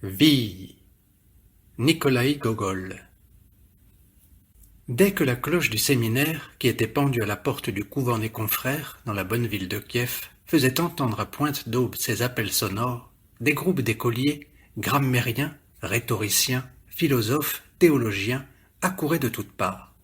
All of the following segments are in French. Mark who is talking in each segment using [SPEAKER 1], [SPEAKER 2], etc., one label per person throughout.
[SPEAKER 1] Vie. Nikolaï Gogol. Dès que la cloche du séminaire, qui était pendue à la porte du couvent des confrères, dans la bonne ville de Kiev, faisait entendre à pointe d'aube ses appels sonores, des groupes d'écoliers, grammairiens, rhétoriciens, philosophes, théologiens, accouraient de toutes parts.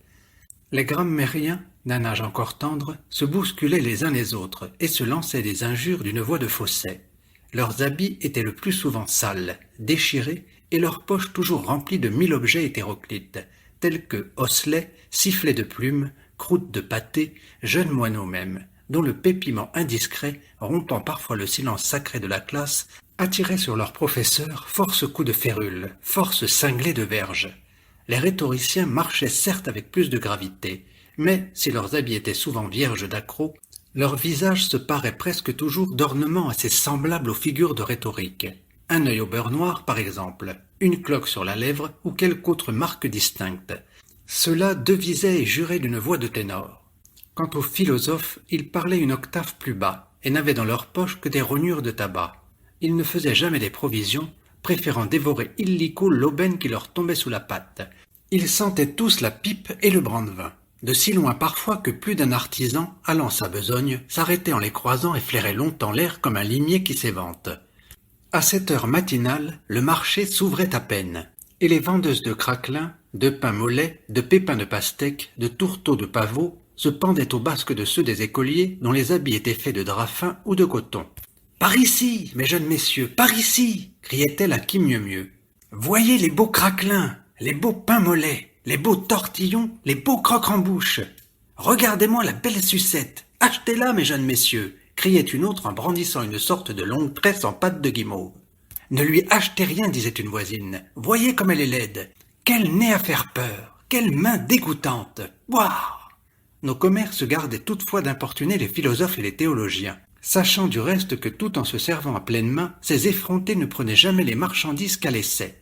[SPEAKER 1] Les grammairiens, d'un âge encore tendre, se bousculaient les uns les autres et se lançaient des injures d'une voix de fausset. Leurs habits étaient le plus souvent sales, déchirés, et leurs poches toujours remplies de 1000 objets hétéroclites, tels que osselets, sifflets de plumes, croûtes de pâté, jeunes moineaux même, dont le pépiment indiscret, rompant parfois le silence sacré de la classe, attirait sur leurs professeurs force coups de férule, force cinglée de verge. Les rhétoriciens marchaient certes avec plus de gravité, mais si leurs habits étaient souvent vierges d'accrocs, leur visage se parait presque toujours d'ornements assez semblables aux figures de rhétorique. Un œil au beurre noir, par exemple, une cloque sur la lèvre ou quelque autre marque distincte. Ceux-là devisaient et juraient d'une voix de ténor. Quant aux philosophes, ils parlaient une octave plus bas et n'avaient dans leur poche que des rognures de tabac. Ils ne faisaient jamais des provisions, préférant dévorer illico l'aubaine qui leur tombait sous la patte. Ils sentaient tous la pipe et le brandevin. De si loin parfois que plus d'un artisan, allant sa besogne, s'arrêtait en les croisant et flairait longtemps l'air comme un limier qui s'évente. À cette heure matinale, le marché s'ouvrait à peine, et les vendeuses de craquelins, de pain mollet, de pépins de pastèque, de tourteaux de pavot, se pendaient aux basques de ceux des écoliers dont les habits étaient faits de drap fin ou de coton. « Par ici, mes jeunes messieurs, par ici !» criait-elle à qui mieux. « Voyez les beaux craquelins, les beaux pains mollets, les beaux tortillons, les beaux croques en bouche. Regardez-moi la belle sucette. Achetez-la, mes jeunes messieurs, criait une autre en brandissant une sorte de longue tresse en pâte de guimauve. Ne lui achetez rien, disait une voisine. Voyez comme elle est laide. Quel nez à faire peur. Quelle main dégoûtante. Waouh! Nos commerces gardaient toutefois d'importuner les philosophes et les théologiens, sachant du reste que tout en se servant à pleine main, ces effrontés ne prenaient jamais les marchandises qu'à l'essai.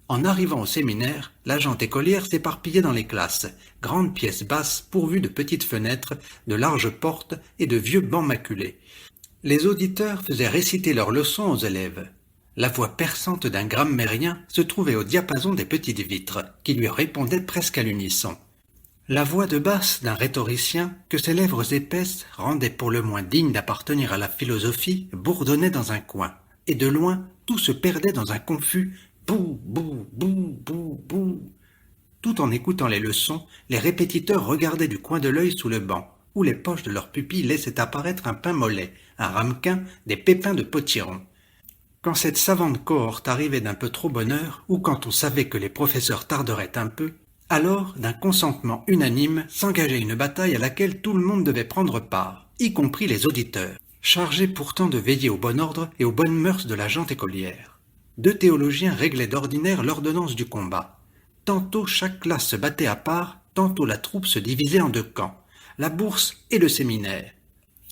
[SPEAKER 1] En arrivant au séminaire, la gente écolière s'éparpillait dans les classes, grandes pièces basses pourvues de petites fenêtres, de larges portes et de vieux bancs maculés. Les auditeurs faisaient réciter leurs leçons aux élèves. La voix perçante d'un grammairien se trouvait au diapason des petites vitres, qui lui répondaient presque à l'unisson. La voix de basse d'un rhétoricien, que ses lèvres épaisses rendaient pour le moins digne d'appartenir à la philosophie, bourdonnait dans un coin, et de loin tout se perdait dans un confus bou, bou, bou, bou, bou. Tout en écoutant les leçons, les répétiteurs regardaient du coin de l'œil sous le banc, où les poches de leurs pupilles laissaient apparaître un pain mollet, un ramequin, des pépins de potiron. Quand cette savante cohorte arrivait d'un peu trop bonne heure, ou quand on savait que les professeurs tarderaient un peu, alors, d'un consentement unanime, s'engageait une bataille à laquelle tout le monde devait prendre part, y compris les auditeurs, chargés pourtant de veiller au bon ordre et aux bonnes mœurs de la gente écolière. 2 théologiens réglaient d'ordinaire l'ordonnance du combat. Tantôt chaque classe se battait à part, tantôt la troupe se divisait en 2 camps, la bourse et le séminaire.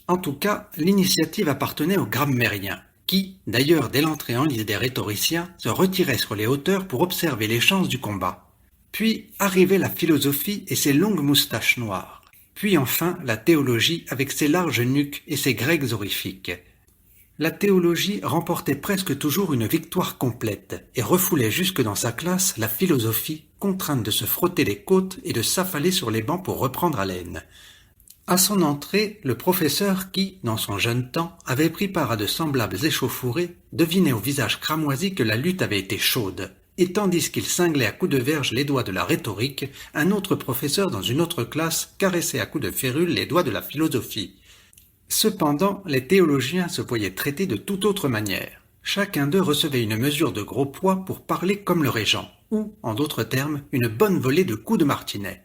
[SPEAKER 1] En tout cas, l'initiative appartenait aux grammairiens, qui, d'ailleurs dès l'entrée en lice des rhétoriciens, se retiraient sur les hauteurs pour observer les chances du combat. Puis arrivait la philosophie et ses longues moustaches noires. Puis enfin la théologie avec ses larges nuques et ses grecs horrifiques. La théologie remportait presque toujours une victoire complète et refoulait jusque dans sa classe la philosophie, contrainte de se frotter les côtes et de s'affaler sur les bancs pour reprendre haleine. À son entrée, le professeur qui, dans son jeune temps, avait pris part à de semblables échauffourées, devinait au visage cramoisi que la lutte avait été chaude, et tandis qu'il cinglait à coups de verge les doigts de la rhétorique, un autre professeur dans une autre classe caressait à coups de férule les doigts de la philosophie. Cependant, les théologiens se voyaient traités de toute autre manière. Chacun d'eux recevait une mesure de gros poids pour parler comme le régent, ou, en d'autres termes, une bonne volée de coups de martinet.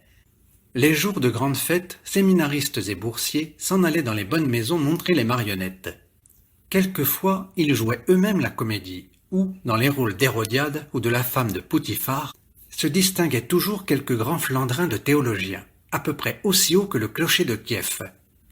[SPEAKER 1] Les jours de grandes fêtes, séminaristes et boursiers s'en allaient dans les bonnes maisons montrer les marionnettes. Quelquefois, ils jouaient eux-mêmes la comédie, où, dans les rôles d'Hérodiade ou de la femme de Poutifar, se distinguaient toujours quelques grands flandrins de théologiens, à peu près aussi hauts que le clocher de Kiev.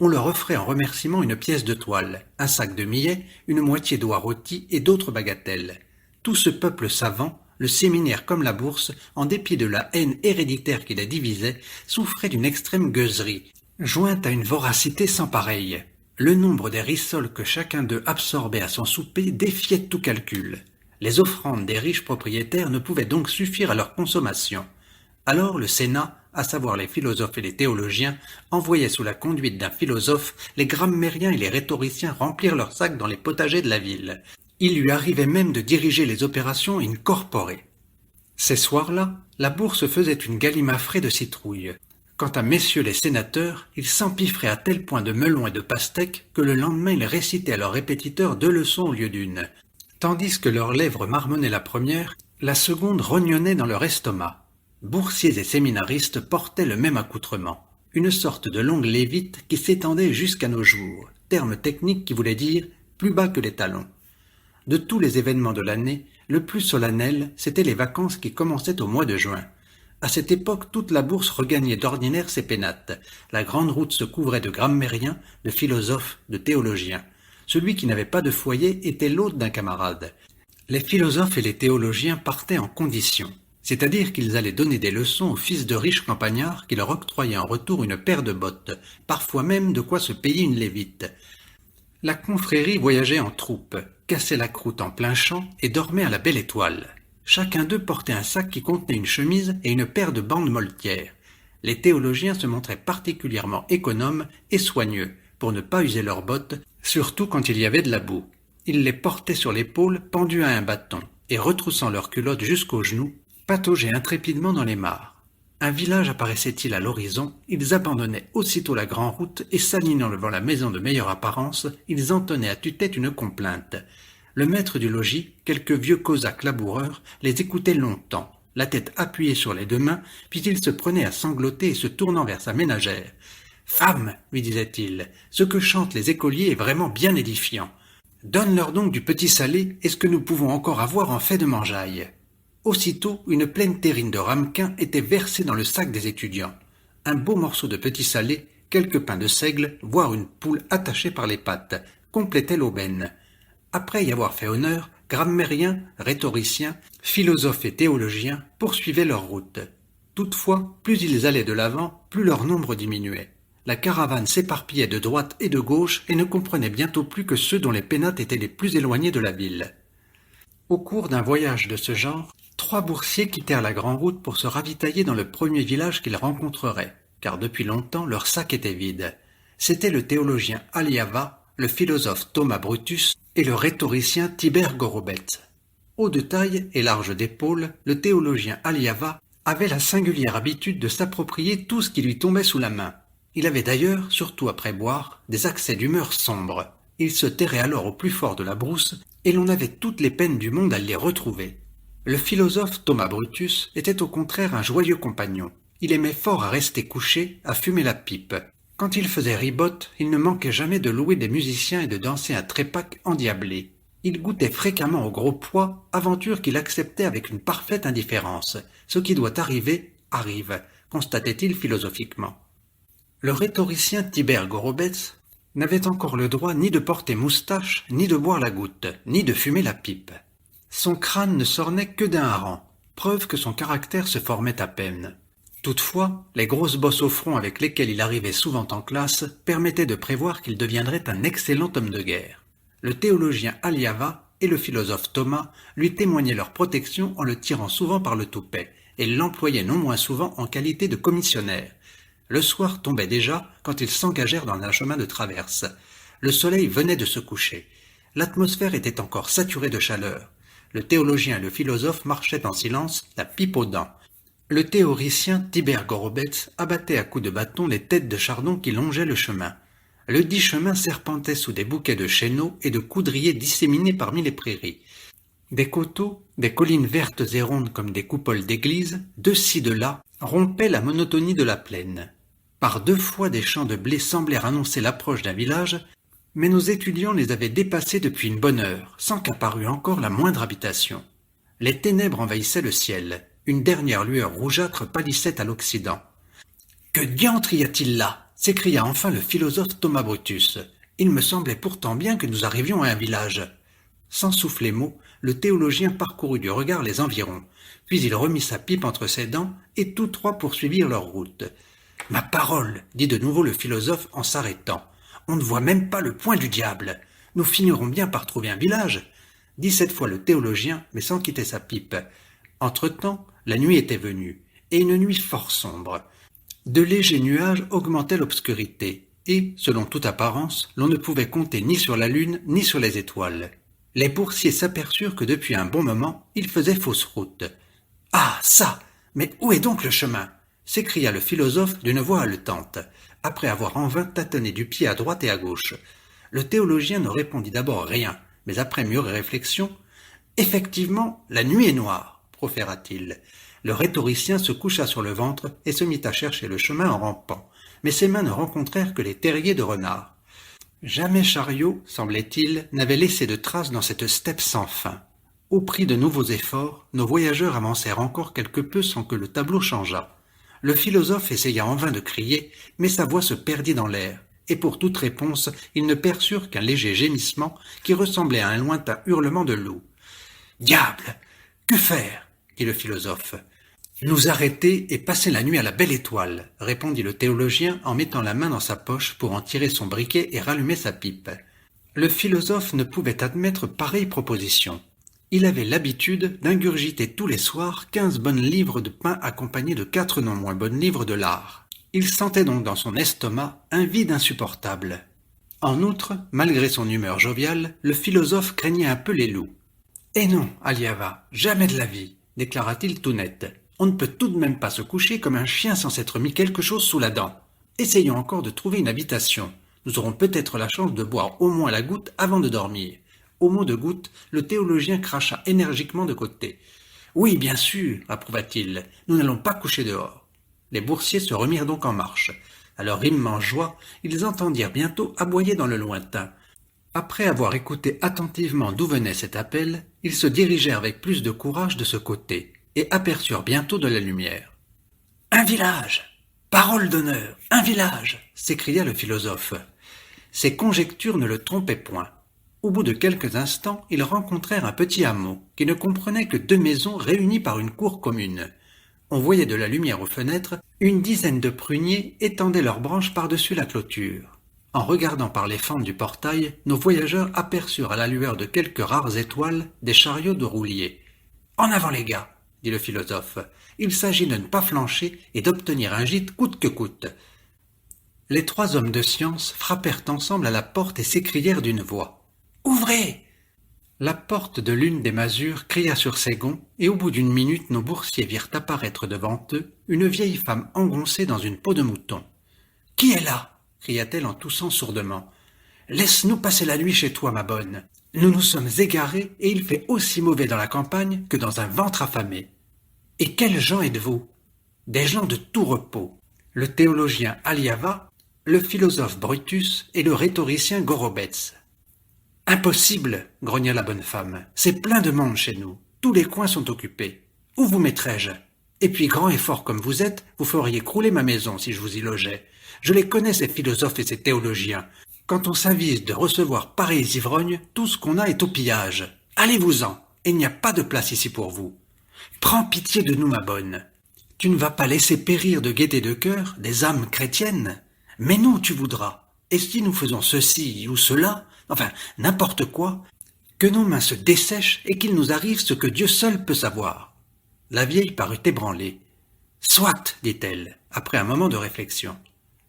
[SPEAKER 1] On leur offrait en remerciement une pièce de toile, un sac de millet, une moitié d'oie rôtie et d'autres bagatelles. Tout ce peuple savant, le séminaire comme la bourse, en dépit de la haine héréditaire qui les divisait, souffrait d'une extrême gueuserie, jointe à une voracité sans pareille. Le nombre des rissoles que chacun d'eux absorbait à son souper défiait tout calcul. Les offrandes des riches propriétaires ne pouvaient donc suffire à leur consommation. Alors le Sénat, à savoir les philosophes et les théologiens, envoyait sous la conduite d'un philosophe les grammairiens et les rhétoriciens remplir leurs sacs dans les potagers de la ville. Il lui arrivait même de diriger les opérations in corpore. Ces soirs-là, la bourse faisait une galimafrée de citrouilles. Quant à messieurs les sénateurs, ils s'empiffraient à tel point de melons et de pastèques que le lendemain ils récitaient à leurs répétiteurs 2 leçons au lieu d'une. Tandis que leurs lèvres marmonnaient la première, la seconde rognonnait dans leur estomac. Boursiers et séminaristes portaient le même accoutrement, une sorte de longue lévite qui s'étendait jusqu'à nos jours, terme technique qui voulait dire plus bas que les talons. De tous les événements de l'année, le plus solennel, c'étaient les vacances qui commençaient au mois de juin. À cette époque, toute la bourse regagnait d'ordinaire ses pénates. La grande route se couvrait de grammairiens, de philosophes, de théologiens. Celui qui n'avait pas de foyer était l'hôte d'un camarade. Les philosophes et les théologiens partaient en condition, c'est-à-dire qu'ils allaient donner des leçons aux fils de riches campagnards qui leur octroyaient en retour une paire de bottes, parfois même de quoi se payer une lévite. La confrérie voyageait en troupe, cassait la croûte en plein champ et dormait à la belle étoile. Chacun d'eux portait un sac qui contenait une chemise et une paire de bandes moletières. Les théologiens se montraient particulièrement économes et soigneux pour ne pas user leurs bottes, surtout quand il y avait de la boue. Ils les portaient sur l'épaule pendus à un bâton et, retroussant leurs culottes jusqu'aux genoux, pataugeaient intrépidement dans les mares. Un village apparaissait-il à l'horizon, ils abandonnaient aussitôt la grande route et s'alignant devant la maison de meilleure apparence, ils entonnaient à tue-tête une complainte. Le maître du logis, quelques vieux cosaques laboureurs, les écoutaient longtemps, la tête appuyée sur les 2 mains, puis il se prenait à sangloter et se tournant vers sa ménagère. « Femme, lui disait-il, ce que chantent les écoliers est vraiment bien édifiant. Donne-leur donc du petit salé et ce que nous pouvons encore avoir en fait de mangeaille. » Aussitôt, une pleine terrine de ramequin était versée dans le sac des étudiants. Un beau morceau de petit salé, quelques pains de seigle, voire une poule attachée par les pattes, complétaient l'aubaine. Après y avoir fait honneur, grammairiens, rhétoriciens, philosophes et théologiens poursuivaient leur route. Toutefois, plus ils allaient de l'avant, plus leur nombre diminuait. La caravane s'éparpillait de droite et de gauche et ne comprenait bientôt plus que ceux dont les pénates étaient les plus éloignés de la ville. Au cours d'un voyage de ce genre, 3 boursiers quittèrent la grande route pour se ravitailler dans le premier village qu'ils rencontreraient, car depuis longtemps leur sac était vide. C'étaient le théologien Aliava, le philosophe Thomas Brutus et le rhétoricien Tibère Gorobète. Haut de taille et large d'épaules, le théologien Aliava avait la singulière habitude de s'approprier tout ce qui lui tombait sous la main. Il avait d'ailleurs, surtout après boire, des accès d'humeur sombre. Il se terrait alors au plus fort de la brousse, et l'on avait toutes les peines du monde à les retrouver. Le philosophe Thomas Brutus était au contraire un joyeux compagnon. Il aimait fort à rester couché, à fumer la pipe. Quand il faisait ribote, il ne manquait jamais de louer des musiciens et de danser un trépac endiablé. Il goûtait fréquemment au gros pois, aventure qu'il acceptait avec une parfaite indifférence. Ce qui doit arriver, arrive, constatait-il philosophiquement. Le rhétoricien Tibère Gorobète n'avait encore le droit ni de porter moustache, ni de boire la goutte, ni de fumer la pipe. Son crâne ne s'ornait que d'un hareng, preuve que son caractère se formait à peine. Toutefois, les grosses bosses au front avec lesquelles il arrivait souvent en classe permettaient de prévoir qu'il deviendrait un excellent homme de guerre. Le théologien Aliava et le philosophe Thomas lui témoignaient leur protection en le tirant souvent par le toupet, et l'employaient non moins souvent en qualité de commissionnaire. Le soir tombait déjà quand ils s'engagèrent dans un chemin de traverse. Le soleil venait de se coucher. L'atmosphère était encore saturée de chaleur. Le théologien et le philosophe marchaient en silence, la pipe aux dents. Le théoricien Tibère Gorobète abattait à coups de bâton les têtes de chardon qui longeaient le chemin. Le dit chemin serpentait sous des bouquets de chêneaux et de coudriers disséminés parmi les prairies. Des coteaux, des collines vertes et rondes comme des coupoles d'église, de ci de là, rompaient la monotonie de la plaine. Par 2 fois des champs de blé semblèrent annoncer l'approche d'un village, mais nos étudiants les avaient dépassés depuis une bonne heure, sans qu'apparût encore la moindre habitation. Les ténèbres envahissaient le ciel, une dernière lueur rougeâtre pâlissait à l'occident. « Que diantre y a-t-il là » s'écria enfin le philosophe Thomas Brutus. « Il me semblait pourtant bien que nous arrivions à un village. » Sans souffler mot, le théologien parcourut du regard les environs, puis il remit sa pipe entre ses dents, et tous 3 poursuivirent leur route. « Ma parole, dit de nouveau le philosophe en s'arrêtant, on ne voit même pas le point du diable. Nous finirons bien par trouver un village. dit cette fois le théologien, mais sans quitter sa pipe. Entre-temps, la nuit était venue, et une nuit fort sombre. De légers nuages augmentaient l'obscurité, et, selon toute apparence, l'on ne pouvait compter ni sur la lune ni sur les étoiles. Les boursiers s'aperçurent que depuis un bon moment, ils faisaient fausse route. « Ah, ça! Mais où est donc le chemin ?» s'écria le philosophe d'une voix haletante, après avoir en vain tâtonné du pied à droite et à gauche. Le théologien ne répondit d'abord rien, mais après mûre réflexion, « Effectivement, la nuit est noire, proféra-t-il. » Le rhétoricien se coucha sur le ventre et se mit à chercher le chemin en rampant, mais ses mains ne rencontrèrent que les terriers de renards. Jamais chariot, semblait-il, n'avait laissé de traces dans cette steppe sans fin. Au prix de nouveaux efforts, nos voyageurs avancèrent encore quelque peu sans que le tableau changeât. Le philosophe essaya en vain de crier, mais sa voix se perdit dans l'air, et pour toute réponse, ils ne perçurent qu'un léger gémissement qui ressemblait à un lointain hurlement de loup. « Diable! Que faire ?» dit le philosophe. « Nous arrêter et passer la nuit à la belle étoile, » répondit le théologien en mettant la main dans sa poche pour en tirer son briquet et rallumer sa pipe. Le philosophe ne pouvait admettre pareille proposition. Il avait l'habitude d'ingurgiter tous les soirs 15 bonnes livres de pain accompagnées de 4 non moins bonnes livres de lard. Il sentait donc dans son estomac un vide insupportable. En outre, malgré son humeur joviale, le philosophe craignait un peu les loups. « Eh non, Aliava, jamais de la vie !» déclara-t-il tout net. « On ne peut tout de même pas se coucher comme un chien sans s'être mis quelque chose sous la dent. Essayons encore de trouver une habitation. Nous aurons peut-être la chance de boire au moins la goutte avant de dormir. » Au mot de goutte, le théologien cracha énergiquement de côté. « Oui, bien sûr, approuva-t-il, nous n'allons pas coucher dehors. » Les boursiers se remirent donc en marche. À leur immense joie, ils entendirent bientôt aboyer dans le lointain. Après avoir écouté attentivement d'où venait cet appel, ils se dirigèrent avec plus de courage de ce côté, et aperçurent bientôt de la lumière. « Un village! Parole d'honneur! Un village !» s'écria le philosophe. Ses conjectures ne le trompaient point. Au bout de quelques instants, ils rencontrèrent un petit hameau, qui ne comprenait que 2 maisons réunies par une cour commune. On voyait de la lumière aux fenêtres, une dizaine de pruniers étendaient leurs branches par-dessus la clôture. En regardant par les fentes du portail, nos voyageurs aperçurent à la lueur de quelques rares étoiles des chariots de rouliers. « En avant les gars !» dit le philosophe. « Il s'agit de ne pas flancher et d'obtenir un gîte coûte que coûte. » Les 3 hommes de science frappèrent ensemble à la porte et s'écrièrent d'une voix. « Ouvrez !» La porte de l'une des masures cria sur ses gonds, et au bout d'une minute nos boursiers virent apparaître devant eux une vieille femme engoncée dans une peau de mouton. « Qui est là ?» cria-t-elle en toussant sourdement. « Laisse-nous passer la nuit chez toi, ma bonne. Nous nous sommes égarés et il fait aussi mauvais dans la campagne que dans un ventre affamé. Et quels gens êtes-vous ? Des gens de tout repos. Le théologien Aliava, le philosophe Brutus et le rhétoricien Gorobetz. »« Impossible, grogna la bonne femme. C'est plein de monde chez nous. Tous les coins sont occupés. Où vous mettrais-je ? Et puis, grand et fort comme vous êtes, vous feriez crouler ma maison si je vous y logeais. Je les connais, ces philosophes et ces théologiens. Quand on s'avise de recevoir pareils ivrognes, tout ce qu'on a est au pillage. Allez-vous-en, il n'y a pas de place ici pour vous. Prends pitié de nous, ma bonne. Tu ne vas pas laisser périr de gaieté de cœur des âmes chrétiennes. Mais non, tu voudras. Et si nous faisons ceci ou cela, enfin, n'importe quoi, que nos mains se dessèchent et qu'il nous arrive ce que Dieu seul peut savoir. » La vieille parut ébranlée. « Soit, dit-elle, après un moment de réflexion.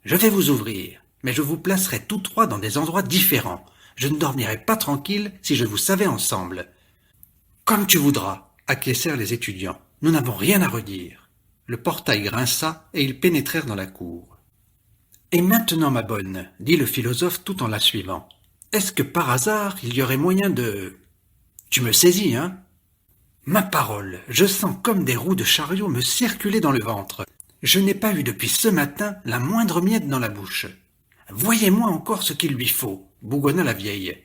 [SPEAKER 1] Je vais vous ouvrir, mais je vous placerai tous 3 dans des endroits différents. Je ne dormirai pas tranquille si je vous savais ensemble. »« Comme tu voudras, » acquiescèrent les étudiants. « Nous n'avons rien à redire. » Le portail grinça et ils pénétrèrent dans la cour. « Et maintenant, ma bonne, dit le philosophe tout en la suivant, est-ce que par hasard il y aurait moyen de... Tu me saisis, hein ? Ma parole, je sens comme des roues de chariot me circuler dans le ventre. Je n'ai pas eu depuis ce matin la moindre miette dans la bouche. Voyez-moi encore ce qu'il lui faut, bougonna la vieille.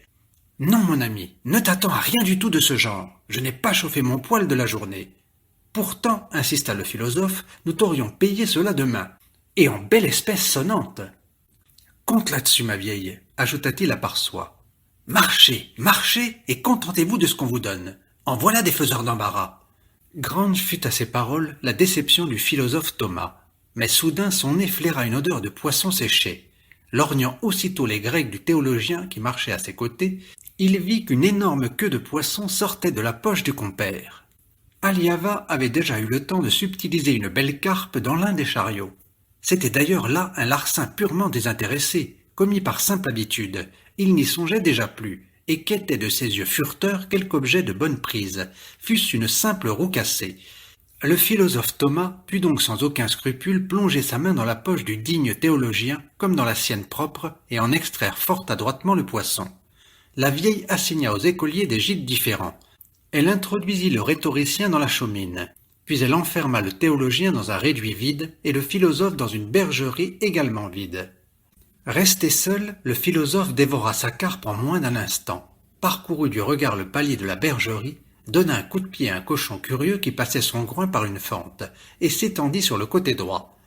[SPEAKER 1] Non, mon ami, ne t'attends à rien du tout de ce genre. Je n'ai pas chauffé mon poil de la journée. Pourtant, insista le philosophe, nous t'aurions payé cela demain, et en belle espèce sonnante. Compte là-dessus, ma vieille, ajouta-t-il à part soi. Marchez, marchez, et contentez-vous de ce qu'on vous donne. En voilà des faiseurs d'embarras. Grande fut à ces paroles la déception du philosophe Thomas, mais soudain son nez flaira une odeur de poisson séché. Lorgnant aussitôt les grecs du théologien qui marchait à ses côtés, Il vit qu'une énorme queue de poisson sortait de la poche du compère. Aliava avait déjà eu le temps de subtiliser une belle carpe dans l'un des chariots. C'était d'ailleurs là un larcin purement désintéressé, commis par simple habitude. Il n'y songeait déjà plus, et quêtait de ses yeux furteurs quelque objet de bonne prise, fût-ce une simple roue cassée. Le philosophe Thomas put donc sans aucun scrupule plonger sa main dans la poche du digne théologien, comme dans la sienne propre, et en extraire fort adroitement le poisson. La vieille assigna aux écoliers des gîtes différents. Elle introduisit le rhétoricien dans la chaumine, puis elle enferma le théologien dans un réduit vide et le philosophe dans une bergerie également vide. Resté seul, le philosophe dévora sa carpe en moins d'un instant, parcourut du regard le palier de la bergerie, donna un coup de pied à un cochon curieux qui passait son groin par une fente, et s'étendit sur le côté droit.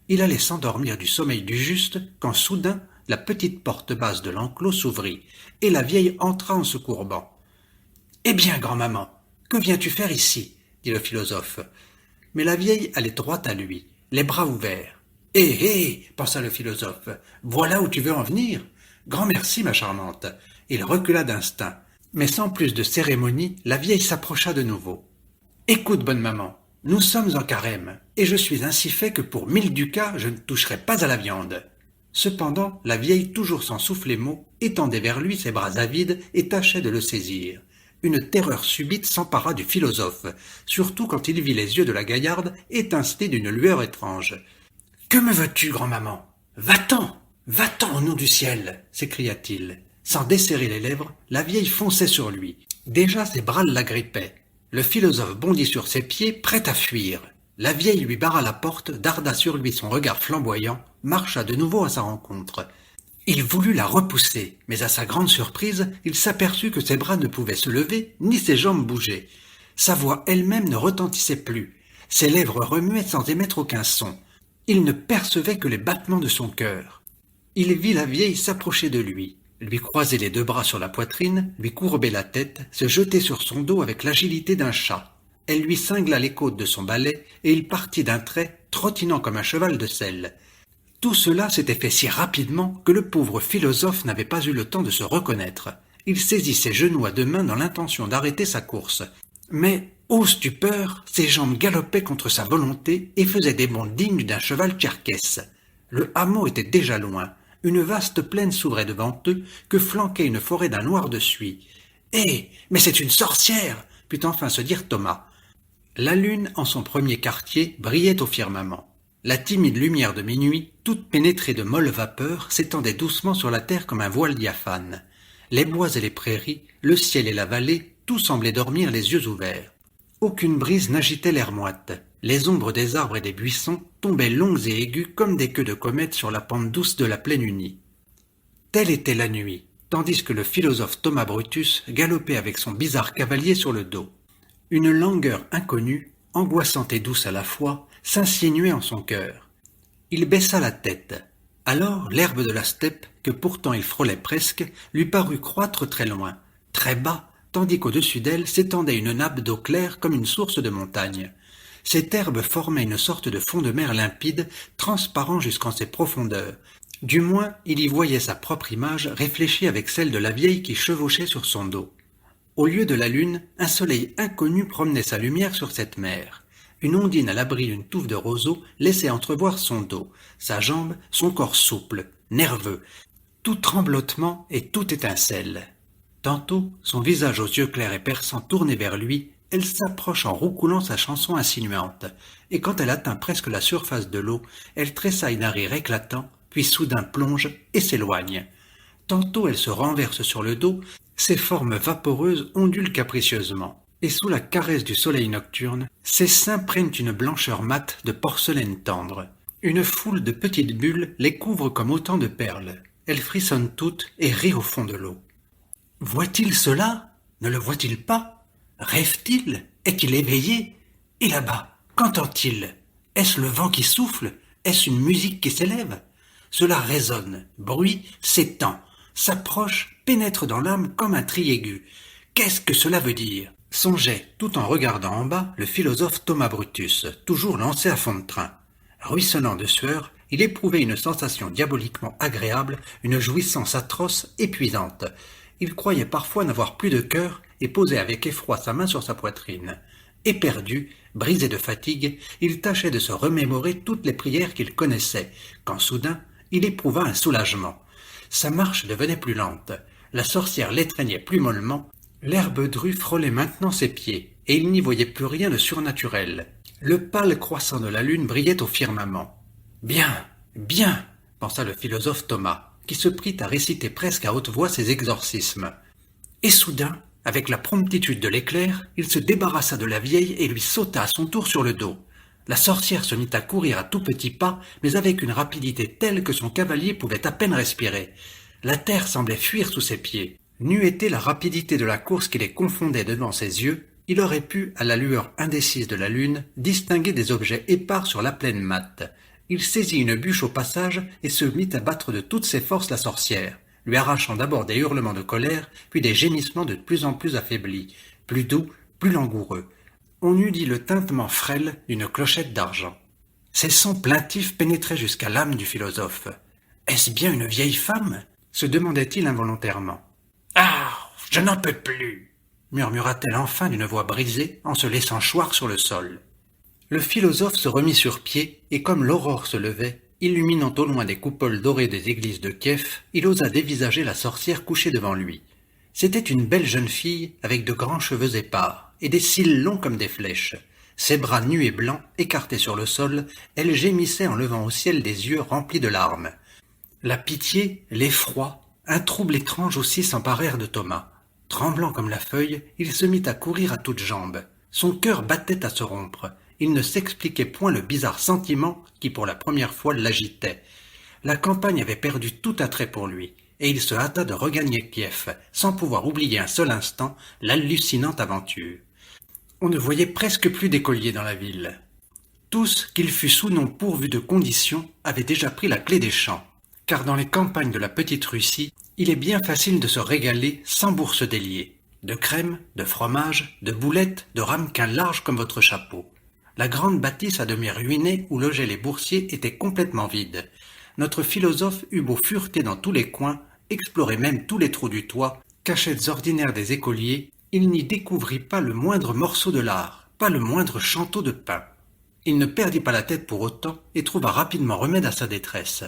[SPEAKER 1] Il allait s'endormir du sommeil du juste, quand soudain la petite porte basse de l'enclos s'ouvrit, et la vieille entra en se courbant. « Eh bien, grand-maman, que viens-tu faire ici ?» dit le philosophe. Mais la vieille allait droit à lui, les bras ouverts. « Hé, pensa le philosophe, voilà où tu veux en venir. Grand merci, ma charmante. » Il recula d'instinct. Mais sans plus de cérémonie, la vieille s'approcha de nouveau. « Écoute, bonne maman, nous sommes en carême, et je suis ainsi fait que pour 1000 ducats, je ne toucherai pas à la viande. » Cependant, la vieille, toujours sans souffler mot, étendait vers lui ses bras avides et tâchait de le saisir. Une terreur subite s'empara du philosophe, surtout quand il vit les yeux de la gaillarde étinceler d'une lueur étrange. « Que me veux-tu, grand-maman ? Va-t'en, va-t'en au nom du ciel !» s'écria-t-il. Sans desserrer les lèvres, la vieille fonçait sur lui. Déjà ses bras l'agrippaient. Le philosophe bondit sur ses pieds, prêt à fuir. La vieille lui barra la porte, darda sur lui son regard flamboyant, marcha de nouveau à sa rencontre. Il voulut la repousser, mais à sa grande surprise, il s'aperçut que ses bras ne pouvaient se lever, ni ses jambes bouger. Sa voix elle-même ne retentissait plus. Ses lèvres remuaient sans émettre aucun son. Il ne percevait que les battements de son cœur. Il vit la vieille s'approcher de lui croiser les deux bras sur la poitrine, lui courber la tête, se jeter sur son dos avec l'agilité d'un chat. Elle lui cingla les côtes de son balai, et il partit d'un trait, trottinant comme un cheval de selle. Tout cela s'était fait si rapidement que le pauvre philosophe n'avait pas eu le temps de se reconnaître. Il saisit ses genoux à deux mains dans l'intention d'arrêter sa course. Mais, ô stupeur, ses jambes galopaient contre sa volonté et faisaient des bonds dignes d'un cheval tcherkesse. Le hameau était déjà loin. Une vaste plaine s'ouvrait devant eux, que flanquait une forêt d'un noir de suie. « Eh, mais c'est une sorcière !» put enfin se dire Thomas. La lune, en son premier quartier, brillait au firmament. La timide lumière de minuit, toute pénétrée de molles vapeurs, s'étendait doucement sur la terre comme un voile diaphane. Les bois et les prairies, le ciel et la vallée, tout semblait dormir les yeux ouverts. Aucune brise n'agitait l'air moite. Les ombres des arbres et des buissons tombaient longues et aiguës comme des queues de comète sur la pente douce de la plaine unie. Telle était la nuit, tandis que le philosophe Thomas Brutus galopait avec son bizarre cavalier sur le dos. Une langueur inconnue, angoissante et douce à la fois, s'insinuait en son cœur. Il baissa la tête. Alors l'herbe de la steppe, que pourtant il frôlait presque, lui parut croître très loin, très bas, tandis qu'au-dessus d'elle s'étendait une nappe d'eau claire comme une source de montagne. Cette herbe formait une sorte de fond de mer limpide, transparent jusqu'en ses profondeurs. Du moins, il y voyait sa propre image réfléchie avec celle de la vieille qui chevauchait sur son dos. Au lieu de la lune, un soleil inconnu promenait sa lumière sur cette mer. Une ondine à l'abri d'une touffe de roseaux laissait entrevoir son dos, sa jambe, son corps souple, nerveux, tout tremblotement et tout étincelle. Tantôt, son visage aux yeux clairs et perçants tourné vers lui, elle s'approche en roucoulant sa chanson insinuante, et quand elle atteint presque la surface de l'eau, elle tressaille d'un rire éclatant, puis soudain plonge et s'éloigne. Tantôt elle se renverse sur le dos, ses formes vaporeuses ondulent capricieusement, et sous la caresse du soleil nocturne, ses seins prennent une blancheur mate de porcelaine tendre. Une foule de petites bulles les couvre comme autant de perles. Elles frissonnent toutes et rient au fond de l'eau. Voit-il cela? Ne le voit-il pas? Rêve-t-il? Est-il éveillé? Et là-bas, qu'entend-il? Est-ce le vent qui souffle? Est-ce une musique qui s'élève? Cela résonne, bruit, s'étend, s'approche, pénètre dans l'âme comme un tri aigu. Qu'est-ce que cela veut dire? Songeait, tout en regardant en bas, le philosophe Thomas Brutus, toujours lancé à fond de train. Ruisselant de sueur, il éprouvait une sensation diaboliquement agréable, une jouissance atroce, épuisante. Il croyait parfois n'avoir plus de cœur et posait avec effroi sa main sur sa poitrine. Éperdu, brisé de fatigue, il tâchait de se remémorer toutes les prières qu'il connaissait, quand soudain il éprouva un soulagement. Sa marche devenait plus lente, la sorcière l'étreignait plus mollement, l'herbe drue frôlait maintenant ses pieds, et il n'y voyait plus rien de surnaturel. Le pâle croissant de la lune brillait au firmament. « Bien, bien !» pensa le philosophe Thomas, qui se prit à réciter presque à haute voix ses exorcismes. Et soudain, avec la promptitude de l'éclair, il se débarrassa de la vieille et lui sauta à son tour sur le dos. La sorcière se mit à courir à tout petits pas, mais avec une rapidité telle que son cavalier pouvait à peine respirer. La terre semblait fuir sous ses pieds. N'eût été la rapidité de la course qui les confondait devant ses yeux, il aurait pu, à la lueur indécise de la lune, distinguer des objets épars sur la plaine mate. Il saisit une bûche au passage et se mit à battre de toutes ses forces la sorcière, lui arrachant d'abord des hurlements de colère, puis des gémissements de plus en plus affaiblis, plus doux, plus langoureux. On eût dit le tintement frêle d'une clochette d'argent. Ces sons plaintifs pénétraient jusqu'à l'âme du philosophe. « Est-ce bien une vieille femme ?» se demandait-il involontairement. « Ah, je n'en peux plus !» murmura-t-elle enfin d'une voix brisée en se laissant choir sur le sol. Le philosophe se remit sur pied et comme l'aurore se levait, illuminant au loin des coupoles dorées des églises de Kiev, il osa dévisager la sorcière couchée devant lui. C'était une belle jeune fille avec de grands cheveux épars et des cils longs comme des flèches. Ses bras nus et blancs, écartés sur le sol, elle gémissait en levant au ciel des yeux remplis de larmes. La pitié, l'effroi, un trouble étrange aussi s'emparèrent de Thomas. Tremblant comme la feuille, il se mit à courir à toutes jambes. Son cœur battait à se rompre. Il ne s'expliquait point le bizarre sentiment qui pour la première fois l'agitait. La campagne avait perdu tout attrait pour lui, et il se hâta de regagner Kiev, sans pouvoir oublier un seul instant l'hallucinante aventure. On ne voyait presque plus d'écoliers dans la ville. Tous, qu'ils fussent ou non pourvus de conditions, avaient déjà pris la clé des champs, car dans les campagnes de la petite Russie, il est bien facile de se régaler sans bourse délier. De crème, de fromage, de boulettes, de ramequins larges comme votre chapeau. La grande bâtisse à demi ruinée où logeaient les boursiers était complètement vide. Notre philosophe eut beau fureter dans tous les coins, explorer même tous les trous du toit, cachettes ordinaires des écoliers, il n'y découvrit pas le moindre morceau de lard, pas le moindre chanteau de pain. Il ne perdit pas la tête pour autant et trouva rapidement remède à sa détresse.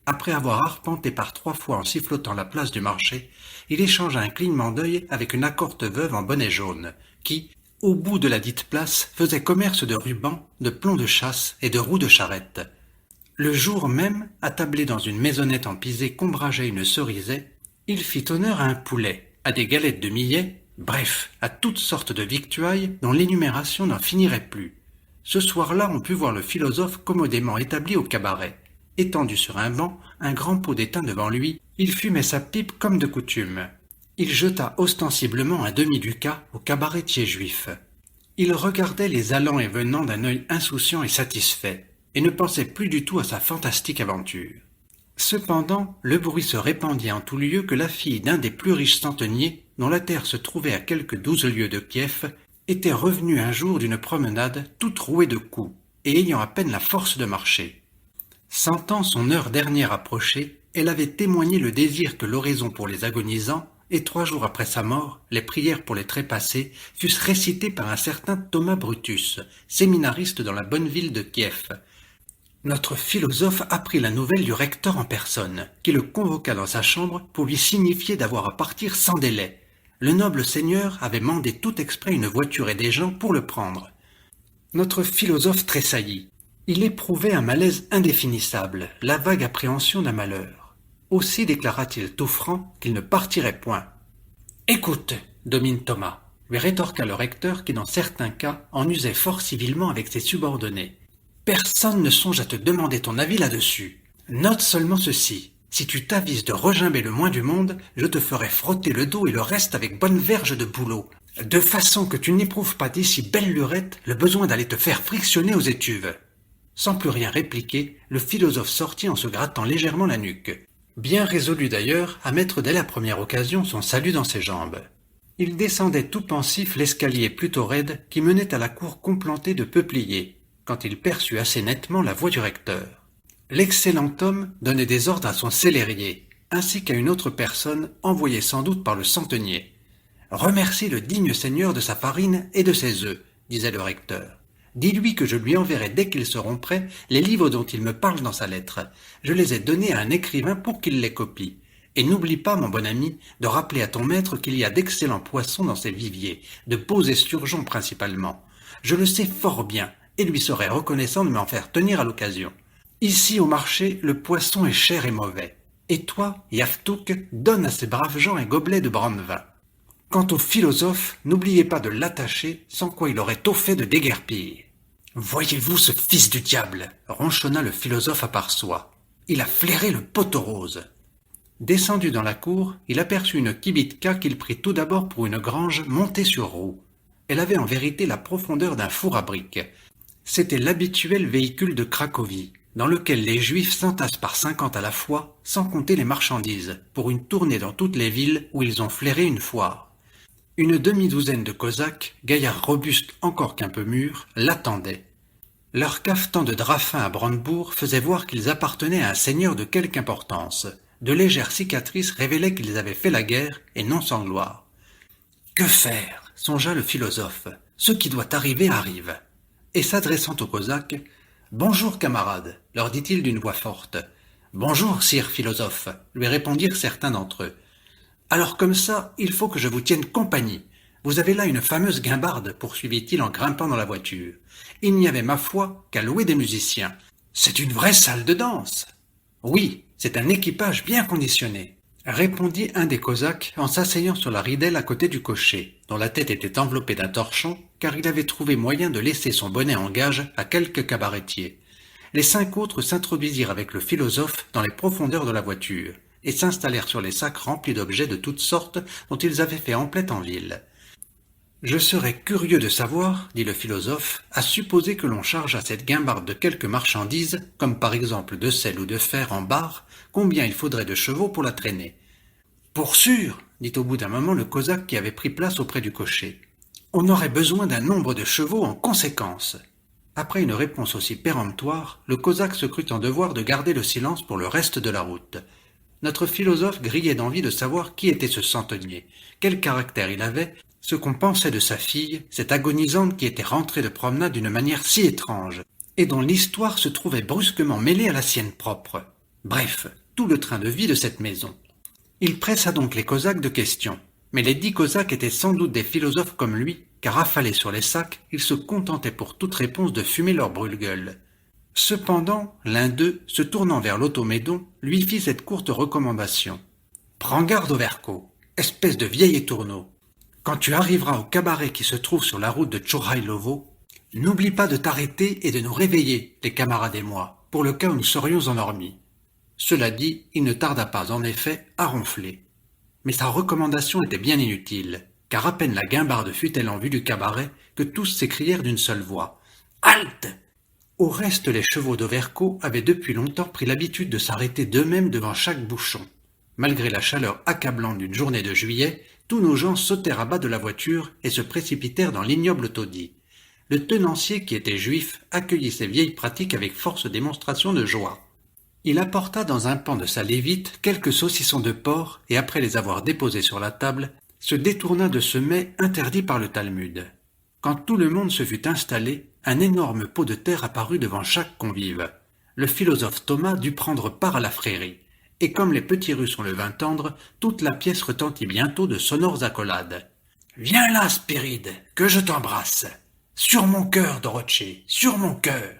[SPEAKER 1] Après avoir arpenté par 3 fois en sifflotant la place du marché, il échangea un clignement d'œil avec une accorte veuve en bonnet jaune, qui, au bout de la dite place, faisait commerce de rubans, de plombs de chasse et de roues de charrette. Le jour même, attablé dans une maisonnette en pisé qu'ombrageait une cerisaie, il fit honneur à un poulet, à des galettes de millet, bref, à toutes sortes de victuailles dont l'énumération n'en finirait plus. Ce soir-là, on put voir le philosophe commodément établi au cabaret. Étendu sur un banc, un grand pot d'étain devant lui, il fumait sa pipe comme de coutume. Il jeta ostensiblement un demi-ducat au cabaretier juif. Il regardait les allants et venants d'un œil insouciant et satisfait, et ne pensait plus du tout à sa fantastique aventure. Cependant, le bruit se répandit en tout lieu que la fille d'un des plus riches centeniers, dont la terre se trouvait à quelques 12 lieues de Kiev, était revenue un jour d'une promenade toute rouée de coups, et ayant à peine la force de marcher. Sentant son heure dernière approcher, elle avait témoigné le désir que l'oraison pour les agonisants, et 3 jours après sa mort, les prières pour les trépassés fussent récitées par un certain Thomas Brutus, séminariste dans la bonne ville de Kiev. Notre philosophe apprit la nouvelle du recteur en personne, qui le convoqua dans sa chambre pour lui signifier d'avoir à partir sans délai. Le noble seigneur avait mandé tout exprès une voiture et des gens pour le prendre. Notre philosophe tressaillit. Il éprouvait un malaise indéfinissable, la vague appréhension d'un malheur. Aussi déclara-t-il tout franc qu'il ne partirait point. « Écoute, domine Thomas, lui rétorqua le recteur qui dans certains cas en usait fort civilement avec ses subordonnés. Personne ne songe à te demander ton avis là-dessus. Note seulement ceci. Si tu t'avises de regimber le moins du monde, je te ferai frotter le dos et le reste avec bonne verge de bouleau, de façon que tu n'éprouves pas d'ici belle lurette le besoin d'aller te faire frictionner aux étuves. » Sans plus rien répliquer, le philosophe sortit en se grattant légèrement la nuque. Bien résolu d'ailleurs à mettre dès la première occasion son salut dans ses jambes. Il descendait tout pensif l'escalier plutôt raide qui menait à la cour complantée de peupliers, quand il perçut assez nettement la voix du recteur. L'excellent homme donnait des ordres à son célérier, ainsi qu'à une autre personne envoyée sans doute par le centenier. « Remercie le digne seigneur de sa farine et de ses œufs, disait le recteur. Dis-lui que je lui enverrai dès qu'ils seront prêts les livres dont il me parle dans sa lettre. Je les ai donnés à un écrivain pour qu'il les copie. Et n'oublie pas, mon bon ami, de rappeler à ton maître qu'il y a d'excellents poissons dans ses viviers, de beaux esturgeons principalement. Je le sais fort bien, et lui serais reconnaissant de m'en faire tenir à l'occasion. Ici au marché, le poisson est cher et mauvais. Et toi, Yaftouk, donne à ces braves gens un gobelet de brandevin. Quant au philosophe, n'oubliez pas de l'attacher, sans quoi il aurait tôt fait de déguerpir. » « Voyez-vous ce fils du diable » ronchonna le philosophe à part soi. « Il a flairé le pot aux roses. » Descendu dans la cour, il aperçut une kibitka qu'il prit tout d'abord pour une grange montée sur roue. Elle avait en vérité la profondeur d'un four à briques. C'était l'habituel véhicule de Cracovie, dans lequel les Juifs s'entassent par 50 à la fois, sans compter les marchandises, pour une tournée dans toutes les villes où ils ont flairé une foire. Une demi-douzaine de Cosaques, gaillards robustes encore qu'un peu mûrs, l'attendaient. Leur cafetan de drap fin à Brandebourg faisait voir qu'ils appartenaient à un seigneur de quelque importance. De légères cicatrices révélaient qu'ils avaient fait la guerre, et non sans gloire. « Que faire ?» songea le philosophe. « Ce qui doit arriver arrive. » Et s'adressant aux Cosaques, « Bonjour, camarades » leur dit-il d'une voix forte. « Bonjour, sire philosophe » lui répondirent certains d'entre eux. « Alors comme ça, il faut que je vous tienne compagnie. Vous avez là une fameuse guimbarde, poursuivit-il en grimpant dans la voiture. Il n'y avait, ma foi, qu'à louer des musiciens. C'est une vraie salle de danse. Oui, c'est un équipage bien conditionné, répondit un des Cosaques en s'asseyant sur la ridelle à côté du cocher, dont la tête était enveloppée d'un torchon, car il avait trouvé moyen de laisser son bonnet en gage à quelques cabaretiers. Les 5 autres s'introduisirent avec le philosophe dans les profondeurs de la voiture, et s'installèrent sur les sacs remplis d'objets de toutes sortes dont ils avaient fait emplette en ville. « Je serais curieux de savoir, dit le philosophe, à supposer que l'on charge à cette guimbarde de quelques marchandises, comme par exemple de sel ou de fer en barre, combien il faudrait de chevaux pour la traîner. »« Pour sûr, dit au bout d'un moment le Cosaque qui avait pris place auprès du cocher. On aurait besoin d'un nombre de chevaux en conséquence. » Après une réponse aussi péremptoire, le Cosaque se crut en devoir de garder le silence pour le reste de la route. Notre philosophe grillait d'envie de savoir qui était ce centenier, quel caractère il avait, ce qu'on pensait de sa fille, cette agonisante qui était rentrée de promenade d'une manière si étrange, et dont l'histoire se trouvait brusquement mêlée à la sienne propre. Bref, tout le train de vie de cette maison. Il pressa donc les Cosaques de questions, mais les 10 Cosaques étaient sans doute des philosophes comme lui, car affalés sur les sacs, ils se contentaient pour toute réponse de fumer leur brûle-gueule. Cependant, l'un d'eux, se tournant vers l'automédon, lui fit cette courte recommandation. « Prends garde au Verco, espèce de vieil étourneau. Quand tu arriveras au cabaret qui se trouve sur la route de Tchourhaïlovo, n'oublie pas de t'arrêter et de nous réveiller, les camarades et moi, pour le cas où nous serions endormis. » Cela dit, il ne tarda pas, en effet, à ronfler. Mais sa recommandation était bien inutile, car à peine la guimbarde fut-elle en vue du cabaret que tous s'écrièrent d'une seule voix. « Halte !» Au reste, les chevaux d'Auverco avaient depuis longtemps pris l'habitude de s'arrêter d'eux-mêmes devant chaque bouchon. Malgré la chaleur accablante d'une journée de juillet, tous nos gens sautèrent à bas de la voiture et se précipitèrent dans l'ignoble taudis. Le tenancier, qui était juif, accueillit ces vieilles pratiques avec force démonstration de joie. Il apporta dans un pan de sa lévite quelques saucissons de porc et, après les avoir déposés sur la table, se détourna de ce mets interdit par le Talmud. Quand tout le monde se fut installé, un énorme pot de terre apparut devant chaque convive. Le philosophe Thomas dut prendre part à la frairie, et comme les petits Russes ont le vin tendre, toute la pièce retentit bientôt de sonores accolades. « Viens là, Spéride, que je t'embrasse. Sur mon cœur, Dorothée, sur mon cœur. »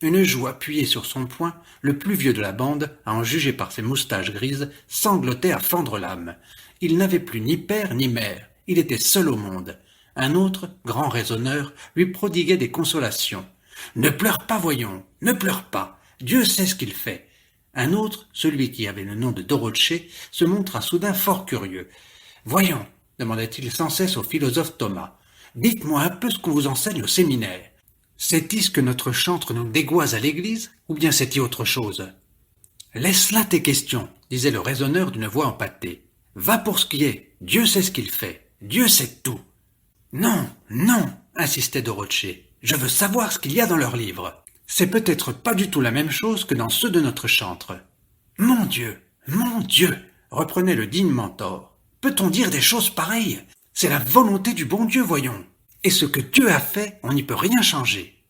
[SPEAKER 1] Une joue appuyée sur son poing, le plus vieux de la bande, à en juger par ses moustaches grises, sanglotait à fendre l'âme. Il n'avait plus ni père ni mère, il était seul au monde. Un autre, grand raisonneur, lui prodiguait des consolations. « Ne pleure pas, voyons, ne pleure pas, Dieu sait ce qu'il fait. » Un autre, celui qui avait le nom de Dorothée, se montra soudain fort curieux. « Voyons, demanda-t-il sans cesse au philosophe Thomas, dites-moi un peu ce qu'on vous enseigne au séminaire. C'est-il ce que notre chantre nous dégoise à l'église, ou bien c'est-il autre chose ?»« Laisse là tes questions, disait le raisonneur d'une voix empâtée. Va pour ce qui est, Dieu sait ce qu'il fait, Dieu sait tout. Non, non, insistait Dorothée, je veux savoir ce qu'il y a dans leurs livres. C'est peut-être pas du tout la même chose que dans ceux de notre chantre. Mon Dieu, reprenait le digne mentor. Peut-on dire des choses pareilles? C'est la volonté du bon Dieu, voyons. Et ce que Dieu a fait, on n'y peut rien changer.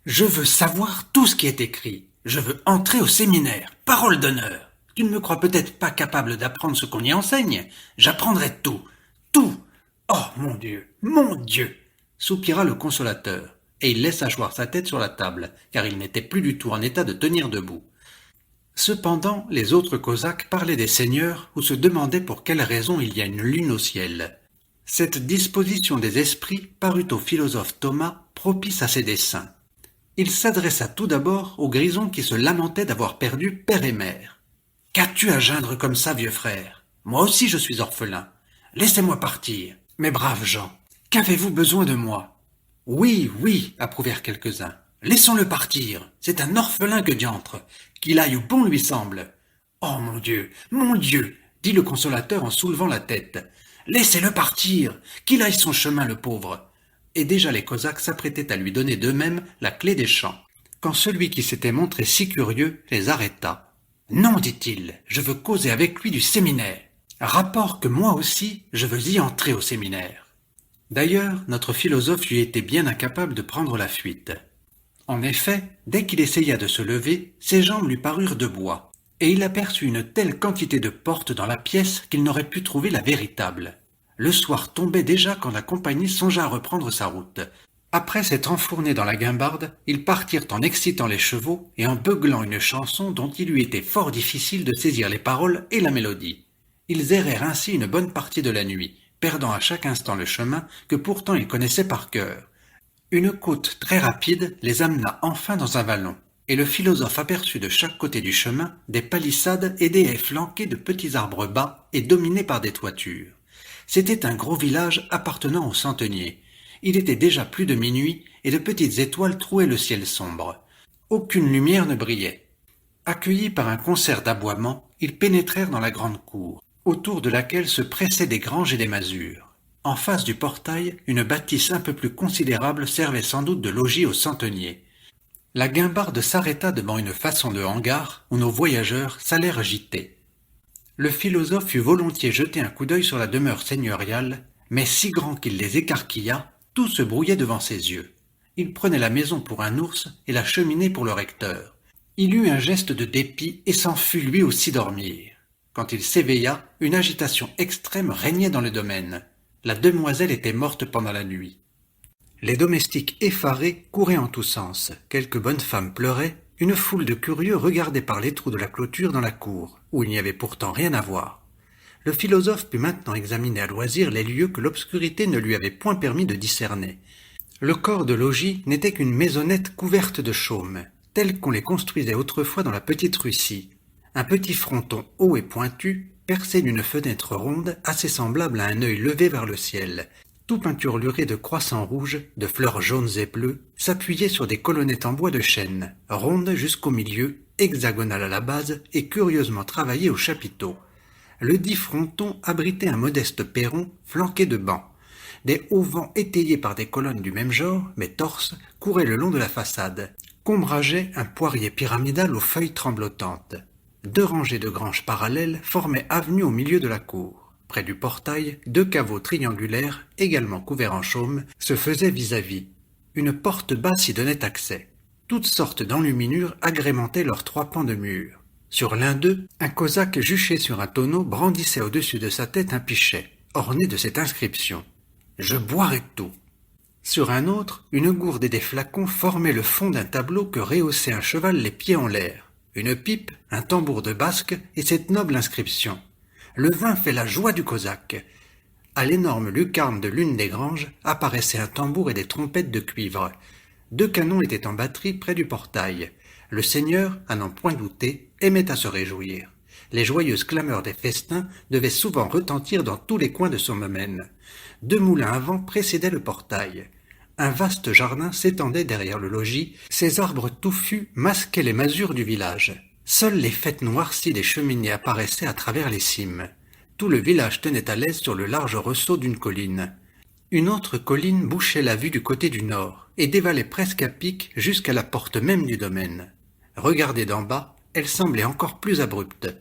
[SPEAKER 1] Je veux savoir tout ce qui est écrit. Je veux entrer au séminaire. Parole d'honneur. Tu ne me crois peut-être pas capable d'apprendre ce qu'on y enseigne. J'apprendrai tout. Tout. Oh, mon Dieu, soupira le consolateur, et il laissa choir sa tête sur la table, car il n'était plus du tout en état de tenir debout. Cependant, les autres Cosaques parlaient des seigneurs ou se demandaient pour quelle raison il y a une lune au ciel. Cette disposition des esprits parut au philosophe Thomas propice à ses desseins. Il s'adressa tout d'abord au grison qui se lamentait d'avoir perdu père et mère. « Qu'as-tu à geindre comme ça, vieux frère? Moi aussi je suis orphelin. Laissez-moi partir. Mes braves gens, qu'avez-vous besoin de moi? » « Oui, oui, approuvèrent quelques-uns. Laissons-le partir. C'est un orphelin que diantre. Qu'il aille où bon lui semble. Oh mon Dieu, dit le consolateur en soulevant la tête. Laissez-le partir, qu'il aille son chemin, le pauvre. Et déjà les Cosaques s'apprêtaient à lui donner d'eux-mêmes la clé des champs, quand celui qui s'était montré si curieux les arrêta. Non, dit-il, je veux causer avec lui du séminaire. Rapport que moi aussi, je veux y entrer au séminaire. D'ailleurs, notre philosophe lui était bien incapable de prendre la fuite. En effet, dès qu'il essaya de se lever, ses jambes lui parurent de bois, et il aperçut une telle quantité de portes dans la pièce qu'il n'aurait pu trouver la véritable. Le soir tombait déjà quand la compagnie songea à reprendre sa route. Après s'être enfournés dans la guimbarde, ils partirent en excitant les chevaux et en beuglant une chanson dont il lui était fort difficile de saisir les paroles et la mélodie. Ils errèrent ainsi une bonne partie de la nuit, perdant à chaque instant le chemin que pourtant ils connaissaient par cœur. Une côte très rapide les amena enfin dans un vallon, et le philosophe aperçut de chaque côté du chemin des palissades et des haies flanquées de petits arbres bas et dominés par des toitures. C'était un gros village appartenant aux centeniers. Il était déjà plus de minuit, et de petites étoiles trouaient le ciel sombre. Aucune lumière ne brillait. Accueillis par un concert d'aboiements, ils pénétrèrent dans la grande cour, autour de laquelle se pressaient des granges et des masures. En face du portail, une bâtisse un peu plus considérable servait sans doute de logis aux centeniers. La guimbarde s'arrêta devant une façon de hangar où nos voyageurs s'allèrent gîter. Le philosophe eût volontiers jeté un coup d'œil sur la demeure seigneuriale, mais si grand qu'il les écarquilla, tout se brouillait devant ses yeux. Il prenait la maison pour un ours et la cheminée pour le recteur. Il eut un geste de dépit et s'en fut lui aussi dormir. Quand il s'éveilla, une agitation extrême régnait dans le domaine. La demoiselle était morte pendant la nuit. Les domestiques effarés couraient en tous sens, quelques bonnes femmes pleuraient, une foule de curieux regardait par les trous de la clôture dans la cour, où il n'y avait pourtant rien à voir. Le philosophe put maintenant examiner à loisir les lieux que l'obscurité ne lui avait point permis de discerner. Le corps de logis n'était qu'une maisonnette couverte de chaume, telle qu'on les construisait autrefois dans la petite Russie. Un petit fronton haut et pointu, percé d'une fenêtre ronde assez semblable à un œil levé vers le ciel, tout peinturluré de croissants rouges, de fleurs jaunes et bleues, s'appuyait sur des colonnettes en bois de chêne, rondes jusqu'au milieu, hexagonales à la base et curieusement travaillées au chapiteau. Le dit fronton abritait un modeste perron flanqué de bancs. Des auvents étayés par des colonnes du même genre, mais torses, couraient le long de la façade, qu'ombrageait un poirier pyramidal aux feuilles tremblotantes. 2 rangées de granges parallèles formaient avenue au milieu de la cour. Près du portail, 2 caveaux triangulaires, également couverts en chaume, se faisaient vis-à-vis. Une porte basse y donnait accès. Toutes sortes d'enluminures agrémentaient leurs 3 pans de mur. Sur l'un d'eux, un cosaque juché sur un tonneau brandissait au-dessus de sa tête un pichet, orné de cette inscription « Je boirai tout ». Sur un autre, une gourde et des flacons formaient le fond d'un tableau que rehaussait un cheval les pieds en l'air, une pipe, un tambour de basque et cette noble inscription « Le vin fait la joie du cosaque ». À l'énorme lucarne de l'une des granges apparaissaient un tambour et des trompettes de cuivre. 2 canons étaient en batterie près du portail. Le seigneur, à n'en point douter, aimait à se réjouir. Les joyeuses clameurs des festins devaient souvent retentir dans tous les coins de son domaine. 2 moulins à vent précédaient le portail. Un vaste jardin s'étendait derrière le logis, ses arbres touffus masquaient les masures du village. Seules les fêtes noircies des cheminées apparaissaient à travers les cimes. Tout le village tenait à l'aise sur le large ressaut d'une colline. Une autre colline bouchait la vue du côté du nord et dévalait presque à pic jusqu'à la porte même du domaine. Regardée d'en bas, elle semblait encore plus abrupte.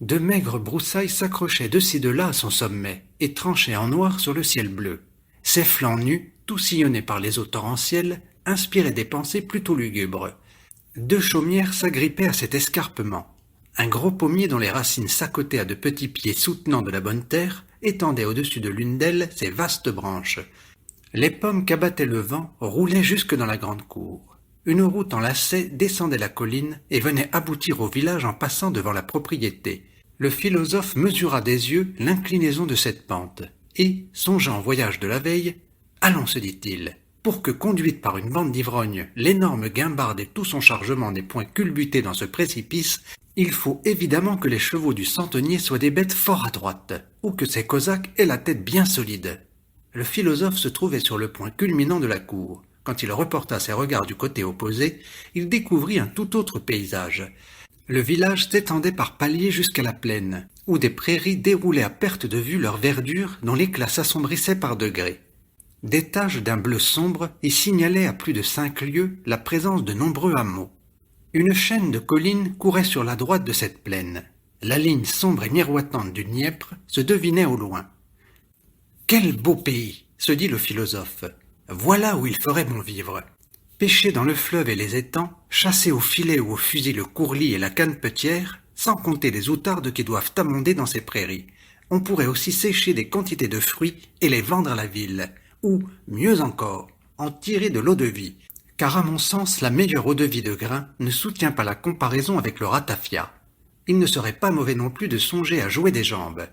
[SPEAKER 1] De maigres broussailles s'accrochaient de ci de là à son sommet et tranchaient en noir sur le ciel bleu. Ses flancs nus, tout sillonnés par les eaux torrentielles, inspiraient des pensées plutôt lugubres. Deux chaumières s'agrippaient à cet escarpement. Un gros pommier dont les racines s'accotaient à de petits pieds soutenant de la bonne terre étendait au-dessus de l'une d'elles ses vastes branches. Les pommes qu'abattait le vent roulaient jusque dans la grande cour. Une route en lacet descendait la colline et venait aboutir au village en passant devant la propriété. Le philosophe mesura des yeux l'inclinaison de cette pente, et, songeant au voyage de la veille, « Allons, se dit-il, pour que, conduite par une bande d'ivrognes, l'énorme guimbarde et tout son chargement n'aient point culbuté dans ce précipice, il faut évidemment que les chevaux du centenier soient des bêtes fort adroites, ou que ces Cosaques aient la tête bien solide. » Le philosophe se trouvait sur le point culminant de la cour. Quand il reporta ses regards du côté opposé, il découvrit un tout autre paysage. Le village s'étendait par paliers jusqu'à la plaine, où des prairies déroulaient à perte de vue leur verdure dont l'éclat s'assombrissait par degrés. Des taches d'un bleu sombre y signalaient à plus de 5 lieues la présence de nombreux hameaux. Une chaîne de collines courait sur la droite de cette plaine. La ligne sombre et miroitante du Dniepr se devinait au loin. « Quel beau pays !» se dit le philosophe. « Voilà où il ferait bon vivre. Pêcher dans le fleuve et les étangs, chasser au filet ou au fusil le courlis et la canepetière, sans compter les outardes qui doivent amonder dans ces prairies. On pourrait aussi sécher des quantités de fruits et les vendre à la ville, ou, mieux encore, en tirer de l'eau-de-vie. Car à mon sens, la meilleure eau-de-vie de grain ne soutient pas la comparaison avec le ratafia. Il ne serait pas mauvais non plus de songer à jouer des jambes. »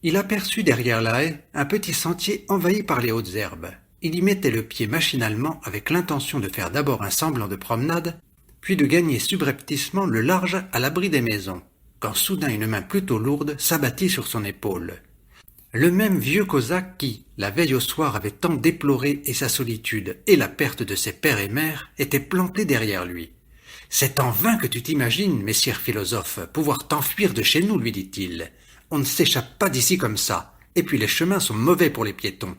[SPEAKER 1] Il aperçut derrière la haie un petit sentier envahi par les hautes herbes. Il y mettait le pied machinalement avec l'intention de faire d'abord un semblant de promenade, puis de gagner subrepticement le large à l'abri des maisons, quand soudain une main plutôt lourde s'abattit sur son épaule. Le même vieux cosaque qui, la veille au soir, avait tant déploré et sa solitude et la perte de ses pères et mères, était planté derrière lui. « C'est en vain que tu t'imagines, messire philosophe, pouvoir t'enfuir de chez nous, lui dit-il. On ne s'échappe pas d'ici comme ça, et puis les chemins sont mauvais pour les piétons.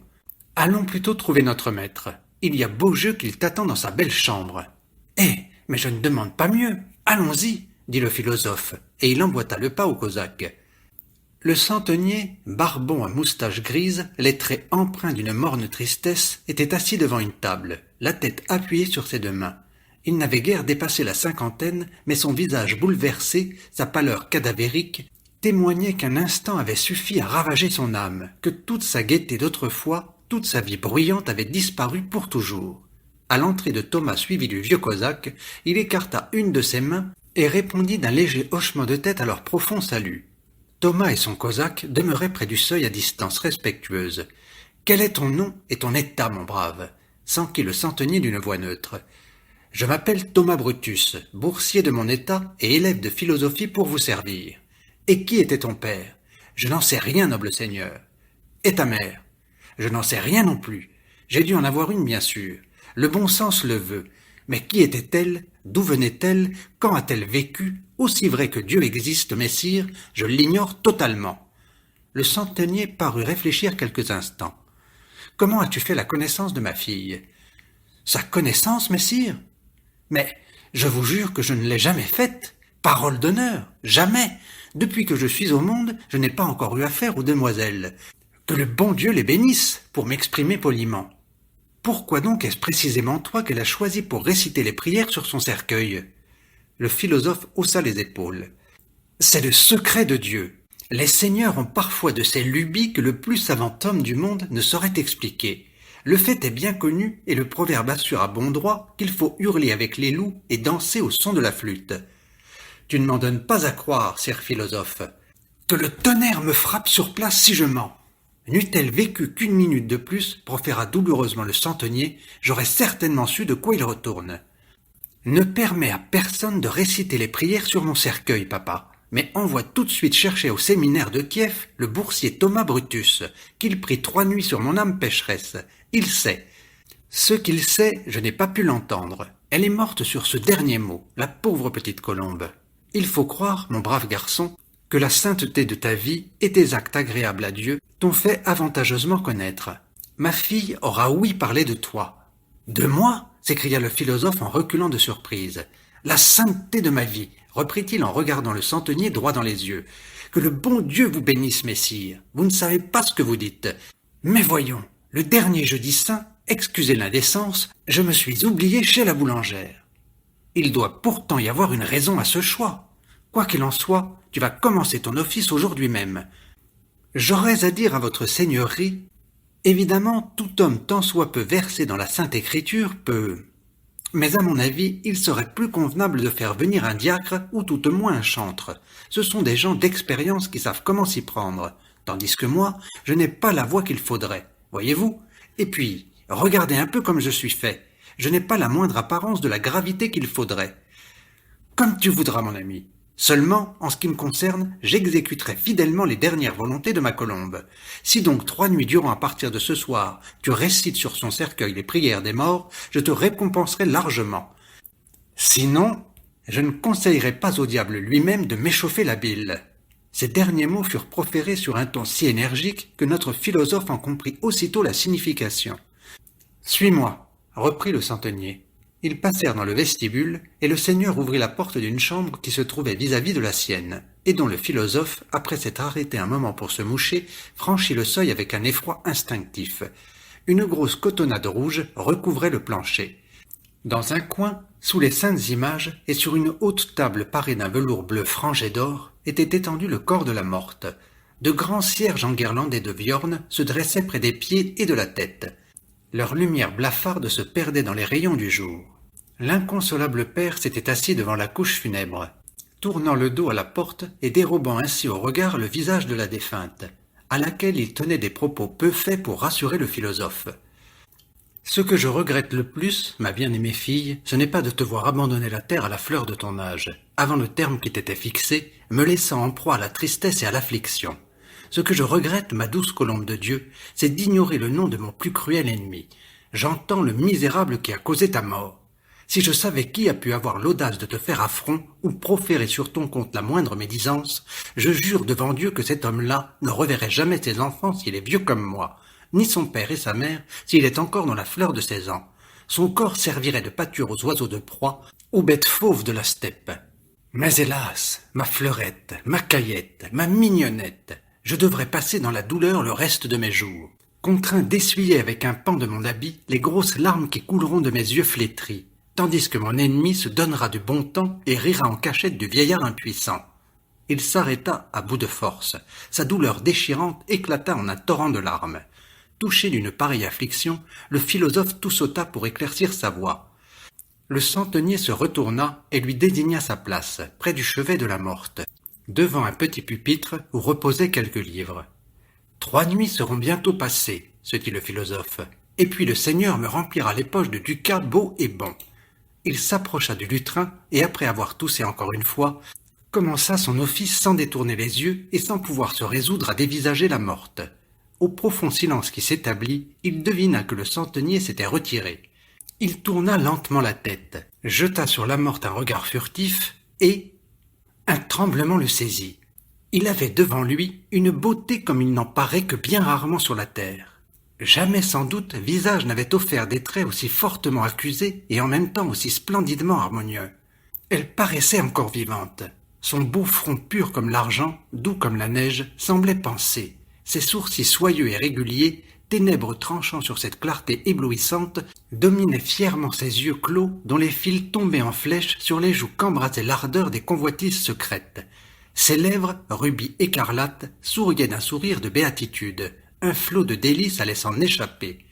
[SPEAKER 1] Allons plutôt trouver notre maître. Il y a beau jeu qu'il t'attend dans sa belle chambre. »« Eh, mais je ne demande pas mieux. Allons-y, » dit le philosophe, et il emboîta le pas au cosaque. Le centenier, barbon à moustache grise, les traits empreints d'une morne tristesse, était assis devant une table, la tête appuyée sur ses 2 mains. Il n'avait guère dépassé la 50aine, mais son visage bouleversé, sa pâleur cadavérique, témoignait qu'un instant avait suffi à ravager son âme, que toute sa gaieté d'autrefois, toute sa vie bruyante avait disparu pour toujours. À l'entrée de Thomas suivi du vieux cosaque, il écarta une de ses mains et répondit d'un léger hochement de tête à leur profond salut. Thomas et son cosaque demeuraient près du seuil à distance respectueuse. « Quel est ton nom et ton état, mon brave ?» s'enquit le centenier d'une voix neutre. « Je m'appelle Thomas Brutus, boursier de mon état et élève de philosophie pour vous servir. » « Et qui était ton père ? » ?»« Je n'en sais rien, noble seigneur. »« Et ta mère ? » ?»« Je n'en sais rien non plus. J'ai dû en avoir une, bien sûr. Le bon sens le veut. Mais qui était-elle ? D'où venait-elle ? Quand a-t-elle vécu ? Aussi vrai que Dieu existe, messire, je l'ignore totalement. » Le centenier parut réfléchir quelques instants. « Comment as-tu fait la connaissance de ma fille ? » ?»« Sa connaissance, messire ? Mais je vous jure que je ne l'ai jamais faite. Parole d'honneur, jamais. Depuis que je suis au monde, je n'ai pas encore eu affaire aux demoiselles. Que le bon Dieu les bénisse, pour m'exprimer poliment. Pourquoi donc est-ce précisément toi qu'elle a choisi pour réciter les prières sur son cercueil ? » Le philosophe haussa les épaules. « C'est le secret de Dieu. Les seigneurs ont parfois de ces lubies que le plus savant homme du monde ne saurait expliquer. Le fait est bien connu et le proverbe assure à bon droit qu'il faut hurler avec les loups et danser au son de la flûte. Tu ne m'en donnes pas à croire, sire philosophe. Que le tonnerre me frappe sur place si je mens. N'eût-elle vécu qu'1 minute de plus, proféra douloureusement le centenier, j'aurais certainement su de quoi il retourne. Ne permets à personne de réciter les prières sur mon cercueil, papa, mais envoie tout de suite chercher au séminaire de Kiev le boursier Thomas Brutus, qu'il prie 3 nuits sur mon âme pécheresse. Il sait. Ce qu'il sait, je n'ai pas pu l'entendre. Elle est morte sur ce dernier mot, la pauvre petite colombe. Il faut croire, mon brave garçon, que la sainteté de ta vie et tes actes agréables à Dieu t'ont fait avantageusement connaître. Ma fille aura ouï parler de toi. « De moi ?» s'écria le philosophe en reculant de surprise. « La sainteté de ma vie ! reprit-il en regardant le centenier droit dans les yeux. Que le bon Dieu vous bénisse, messire. Vous ne savez pas ce que vous dites. Mais voyons, le dernier jeudi saint, excusez l'indécence, je me suis oublié chez la boulangère. Il doit pourtant y avoir une raison à ce choix. Quoi qu'il en soit, tu vas commencer ton office aujourd'hui même. J'aurais à dire à votre seigneurie, évidemment, tout homme tant soit peu versé dans la Sainte Écriture peut... Mais à mon avis, il serait plus convenable de faire venir un diacre ou tout au moins un chantre. Ce sont des gens d'expérience qui savent comment s'y prendre, tandis que moi, je n'ai pas la voix qu'il faudrait, voyez-vous. Et puis, regardez un peu comme je suis fait. Je n'ai pas la moindre apparence de la gravité qu'il faudrait. Comme tu voudras, mon ami. Seulement, en ce qui me concerne, j'exécuterai fidèlement les dernières volontés de ma colombe. Si donc 3 nuits durant à partir de ce soir, tu récites sur son cercueil les prières des morts, je te récompenserai largement. Sinon, je ne conseillerais pas au diable lui-même de m'échauffer la bile. Ces derniers mots furent proférés sur un ton si énergique que notre philosophe en comprit aussitôt la signification. « Suis-moi », reprit le centenier. Ils passèrent dans le vestibule, et le seigneur ouvrit la porte d'une chambre qui se trouvait vis-à-vis de la sienne, et dont le philosophe, après s'être arrêté un moment pour se moucher, franchit le seuil avec un effroi instinctif. Une grosse cotonnade rouge recouvrait le plancher. Dans un coin, sous les saintes images, et sur une haute table parée d'un velours bleu frangé d'or, était étendu le corps de la morte. De grands cierges enguirlandés de viorne se dressaient près des pieds et de la tête. Leur lumière blafarde se perdait dans les rayons du jour. L'inconsolable père s'était assis devant la couche funèbre, tournant le dos à la porte et dérobant ainsi au regard le visage de la défunte, à laquelle il tenait des propos peu faits pour rassurer le philosophe. « Ce que je regrette le plus, ma bien-aimée fille, ce n'est pas de te voir abandonner la terre à la fleur de ton âge, avant le terme qui t'était fixé, me laissant en proie à la tristesse et à l'affliction. Ce que je regrette, ma douce colombe de Dieu, c'est d'ignorer le nom de mon plus cruel ennemi. J'entends le misérable qui a causé ta mort. Si je savais qui a pu avoir l'audace de te faire affront ou proférer sur ton compte la moindre médisance, je jure devant Dieu que cet homme-là ne reverrait jamais ses enfants s'il est vieux comme moi, ni son père et sa mère s'il est encore dans la fleur de ses ans. Son corps servirait de pâture aux oiseaux de proie, aux bêtes fauves de la steppe. Mais hélas, ma fleurette, ma caillette, ma mignonnette, je devrais passer dans la douleur le reste de mes jours, contraint d'essuyer avec un pan de mon habit les grosses larmes qui couleront de mes yeux flétris, tandis que mon ennemi se donnera du bon temps et rira en cachette du vieillard impuissant. Il s'arrêta à bout de force. Sa douleur déchirante éclata en un torrent de larmes. Touché d'une pareille affliction, le philosophe tout sauta pour éclaircir sa voix. Le centenier se retourna et lui désigna sa place, près du chevet de la morte, devant un petit pupitre où reposaient quelques livres. « 3 nuits seront bientôt passées, se dit le philosophe, et puis le Seigneur me remplira les poches de ducats beaux et bons. » Il s'approcha du lutrin et, après avoir toussé encore une fois, commença son office sans détourner les yeux et sans pouvoir se résoudre à dévisager la morte. Au profond silence qui s'établit, il devina que le centenier s'était retiré. Il tourna lentement la tête, jeta sur la morte un regard furtif et... un tremblement le saisit. Il avait devant lui une beauté comme il n'en paraît que bien rarement sur la terre. Jamais sans doute visage n'avait offert des traits aussi fortement accusés et en même temps aussi splendidement harmonieux. Elle paraissait encore vivante. Son beau front pur comme l'argent, doux comme la neige, semblait penser. Ses sourcils soyeux et réguliers, ténèbres tranchant sur cette clarté éblouissante, dominaient fièrement ses yeux clos dont les fils tombaient en flèches sur les joues qu'embrasait l'ardeur des convoitises secrètes. Ses lèvres, rubis écarlates, souriaient d'un sourire de béatitude. Un flot de délices allait s'en échapper.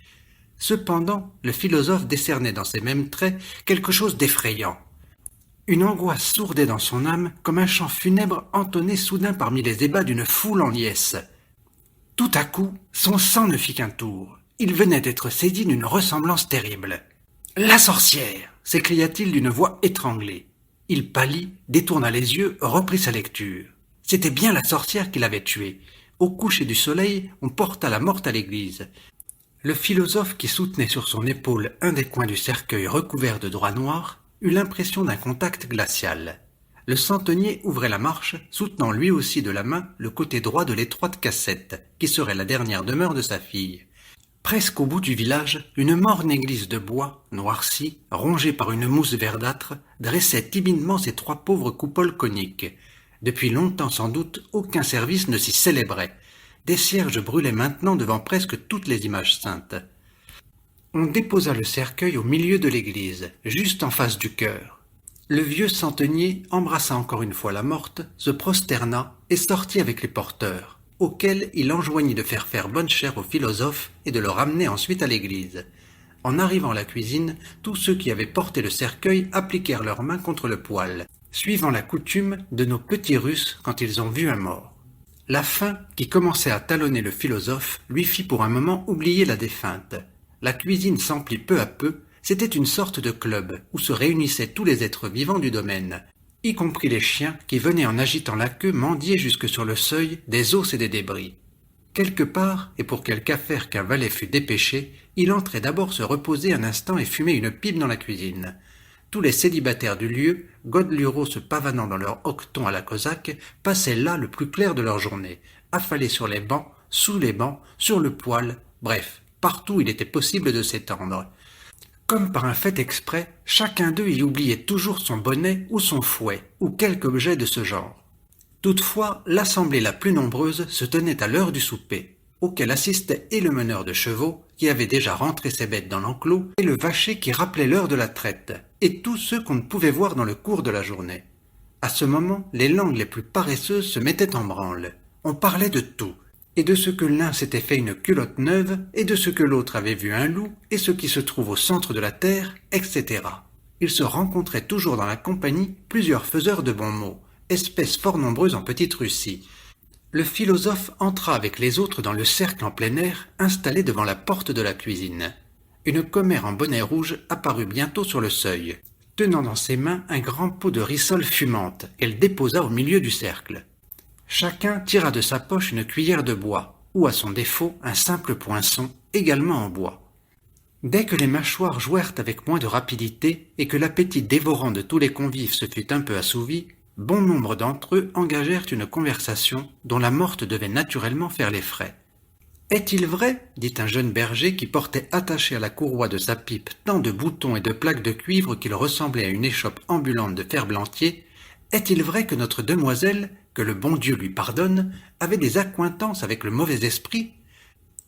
[SPEAKER 1] Cependant, le philosophe décernait dans ces mêmes traits quelque chose d'effrayant. Une angoisse sourdait dans son âme comme un chant funèbre entonné soudain parmi les ébats d'une foule en liesse. Tout à coup, son sang ne fit qu'un tour. Il venait d'être saisi d'une ressemblance terrible. « La sorcière !» s'écria-t-il d'une voix étranglée. Il pâlit, détourna les yeux, reprit sa lecture. C'était bien la sorcière qui l'avait tué. Au coucher du soleil, on porta la morte à l'église. Le philosophe qui soutenait sur son épaule un des coins du cercueil recouvert de drap noir eut l'impression d'un contact glacial. Le centenier ouvrait la marche, soutenant lui aussi de la main le côté droit de l'étroite cassette, qui serait la dernière demeure de sa fille. Presque au bout du village, une morne église de bois, noircie, rongée par une mousse verdâtre, dressait timidement ses 3 pauvres coupoles coniques. Depuis longtemps sans doute, aucun service ne s'y célébrait. Des cierges brûlaient maintenant devant presque toutes les images saintes. On déposa le cercueil au milieu de l'église, juste en face du chœur. Le vieux centenier embrassa encore une fois la morte, se prosterna et sortit avec les porteurs, auxquels il enjoignit de faire bonne chère au philosophe et de le ramener ensuite à l'église. En arrivant à la cuisine, tous ceux qui avaient porté le cercueil appliquèrent leurs mains contre le poêle, suivant la coutume de nos petits Russes quand ils ont vu un mort. La faim, qui commençait à talonner le philosophe, lui fit pour un moment oublier la défunte. La cuisine s'emplit peu à peu, c'était une sorte de club où se réunissaient tous les êtres vivants du domaine, y compris les chiens qui venaient en agitant la queue mendier jusque sur le seuil des os et des débris. Quelque part, et pour quelque affaire qu'un valet fût dépêché, il entrait d'abord se reposer un instant et fumer une pipe dans la cuisine. Tous les célibataires du lieu, godelureaux se pavanant dans leur hoqueton à la cosaque, passaient là le plus clair de leur journée, affalés sur les bancs, sous les bancs, sur le poêle, bref, partout il était possible de s'étendre. Comme par un fait exprès, chacun d'eux y oubliait toujours son bonnet ou son fouet, ou quelque objet de ce genre. Toutefois, l'assemblée la plus nombreuse se tenait à l'heure du souper, auquel assistaient et le meneur de chevaux, qui avait déjà rentré ses bêtes dans l'enclos, et le vacher qui rappelait l'heure de la traite, et tous ceux qu'on ne pouvait voir dans le cours de la journée. À ce moment, les langues les plus paresseuses se mettaient en branle. On parlait de tout, et de ce que l'un s'était fait une culotte neuve, et de ce que l'autre avait vu un loup, et ce qui se trouve au centre de la terre, etc. Il se rencontrait toujours dans la compagnie plusieurs faiseurs de bons mots, espèces fort nombreuses en petite Russie. Le philosophe entra avec les autres dans le cercle en plein air, installé devant la porte de la cuisine. Une commère en bonnet rouge apparut bientôt sur le seuil, tenant dans ses mains un grand pot de rissole fumante, qu'elle déposa au milieu du cercle. Chacun tira de sa poche une cuillère de bois, ou à son défaut un simple poinçon, également en bois. Dès que les mâchoires jouèrent avec moins de rapidité et que l'appétit dévorant de tous les convives se fut un peu assouvi, bon nombre d'entre eux engagèrent une conversation dont la morte devait naturellement faire les frais. « Est-il vrai, dit un jeune berger qui portait attaché à la courroie de sa pipe tant de boutons et de plaques de cuivre qu'il ressemblait à une échoppe ambulante de ferblantier, est-il vrai que notre demoiselle, que le bon Dieu lui pardonne, avait des accointances avec le mauvais esprit ?»«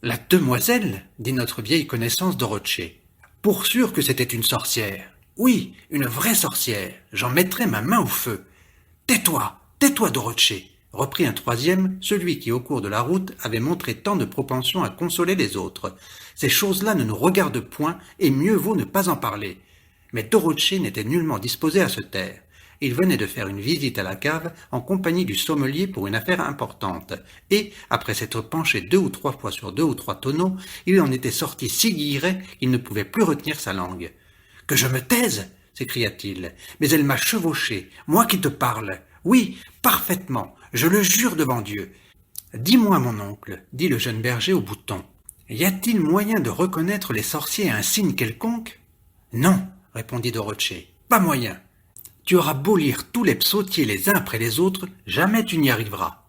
[SPEAKER 1] La demoiselle, dit notre vieille connaissance Dorothée. Pour sûr que c'était une sorcière. Oui, une vraie sorcière. J'en mettrais ma main au feu. Tais-toi, tais-toi, Dorothée, reprit un troisième, celui qui, au cours de la route, avait montré tant de propension à consoler les autres. Ces choses-là ne nous regardent point, et mieux vaut ne pas en parler. Mais Dorothée n'était nullement disposé à se taire. Il venait de faire une visite à la cave en compagnie du sommelier pour une affaire importante, et, après s'être penché 2 ou 3 fois sur 2 ou 3 tonneaux, il en était sorti si guilleret qu'il ne pouvait plus retenir sa langue. « Que je me taise !» s'écria-t-il. « Mais elle m'a chevauché, moi qui te parle. Oui, parfaitement, je le jure devant Dieu. Dis-moi, mon oncle, dit le jeune berger au bouton, y a-t-il moyen de reconnaître les sorciers à un signe quelconque ? Non, répondit Dorothée, pas moyen. Tu auras beau lire tous les psautiers les uns après les autres, jamais tu n'y arriveras.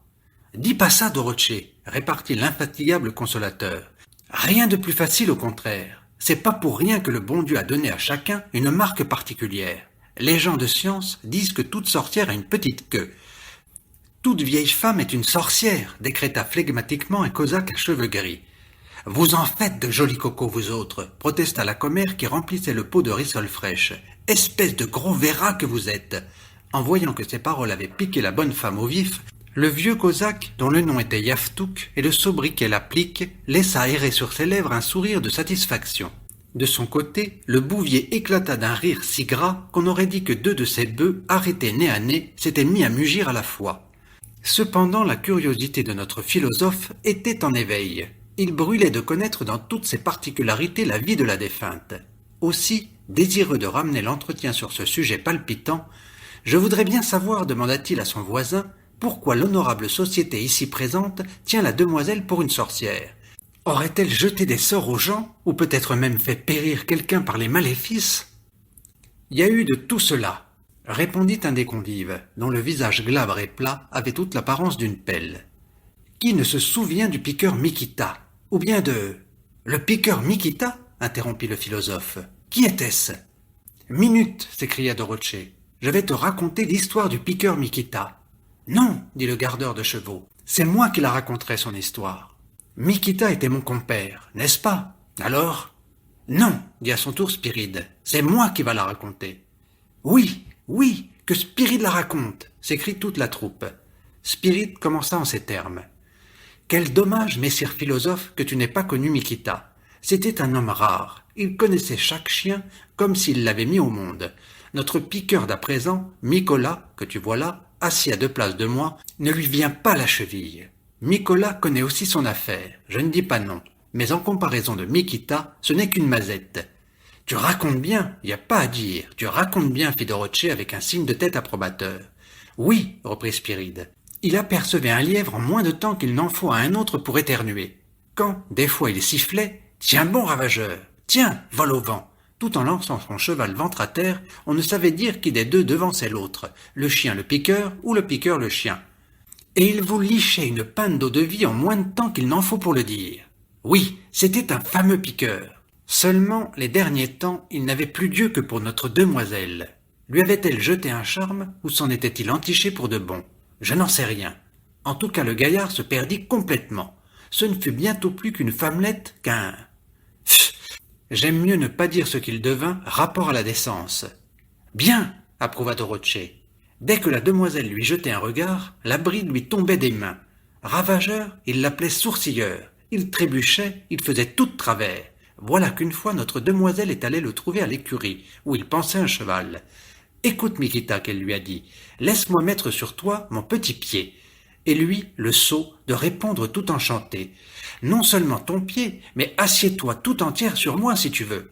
[SPEAKER 1] Dis pas ça, Dorothée, répartit l'infatigable consolateur. Rien de plus facile au contraire. C'est pas pour rien que le bon Dieu a donné à chacun une marque particulière. Les gens de science disent que toute sorcière a une petite queue. Toute vieille femme est une sorcière, décréta flegmatiquement un cosaque à cheveux gris. Vous en faites de jolis cocos, vous autres, protesta la commère qui remplissait le pot de rissole fraîche. Espèce de gros verrat que vous êtes. En voyant que ces paroles avaient piqué la bonne femme au vif, le vieux cosaque, dont le nom était Yaftouk, et le sobriquet l'applique, laissa errer sur ses lèvres un sourire de satisfaction. De son côté, le bouvier éclata d'un rire si gras qu'on aurait dit que 2 de ses bœufs, arrêtés nez à nez, s'étaient mis à mugir à la fois. Cependant, la curiosité de notre philosophe était en éveil. Il brûlait de connaître dans toutes ses particularités la vie de la défunte. Aussi, désireux de ramener l'entretien sur ce sujet palpitant, « Je voudrais bien savoir, demanda-t-il à son voisin, pourquoi l'honorable société ici présente tient la demoiselle pour une sorcière. Aurait-elle jeté des sorts aux gens, ou peut-être même fait périr quelqu'un par les maléfices ?»« Il y a eu de tout cela, » répondit un des convives, dont le visage glabre et plat avait toute l'apparence d'une pelle. « Qui ne se souvient du piqueur Mikita, ou bien de... Le piqueur Mikita interrompit le philosophe. Qui était-ce? Minute, s'écria Dorothée. Je vais te raconter l'histoire du piqueur Mikita. Non, dit le gardeur de chevaux. C'est moi qui la raconterai son histoire. Mikita était mon compère, n'est-ce pas? Alors? Non, dit à son tour Spiride. C'est moi qui va la raconter. Oui, oui, que Spiride la raconte, s'écrie toute la troupe. Spiride commença en ces termes. Quel dommage, messire philosophe, que tu n'aies pas connu Mikita. C'était un homme rare. Il connaissait chaque chien comme s'il l'avait mis au monde. Notre piqueur d'à présent, Mikola, que tu vois là, assis à 2 places de moi, ne lui vient pas la cheville. Mikola connaît aussi son affaire, je ne dis pas non, mais en comparaison de Mikita, ce n'est qu'une mazette. Tu racontes bien, y a pas à dire, tu racontes bien, fit Dorothée avec un signe de tête approbateur. Oui, reprit Spiride, il apercevait un lièvre en moins de temps qu'il n'en faut à un autre pour éternuer. Quand, des fois, il sifflait, tiens bon ravageur, tiens, vole au vent. Tout en lançant son cheval ventre à terre, on ne savait dire qui des deux devançait l'autre, le chien le piqueur ou le piqueur le chien. Et il vous lichait une pinte d'eau-de-vie en moins de temps qu'il n'en faut pour le dire. Oui, c'était un fameux piqueur. Seulement, les derniers temps, il n'avait plus Dieu que pour notre demoiselle. Lui avait-elle jeté un charme, ou s'en était-il entiché pour de bon? Je n'en sais rien. En tout cas, le gaillard se perdit complètement. Ce ne fut bientôt plus qu'une femmelette qu'un... J'aime mieux ne pas dire ce qu'il devint, rapport à la décence. Bien, approuva Dorothée. Dès que la demoiselle lui jetait un regard, la bride lui tombait des mains. Ravageur, il l'appelait sourcilleur. Il trébuchait, il faisait tout de travers. Voilà qu'une fois notre demoiselle est allée le trouver à l'écurie, où il pensait un cheval. Écoute, Mikita, qu'elle lui a dit, laisse-moi mettre sur toi mon petit pied. Et lui, le sot, de répondre tout enchanté. Non seulement ton pied, mais assieds-toi tout entière sur moi si tu veux.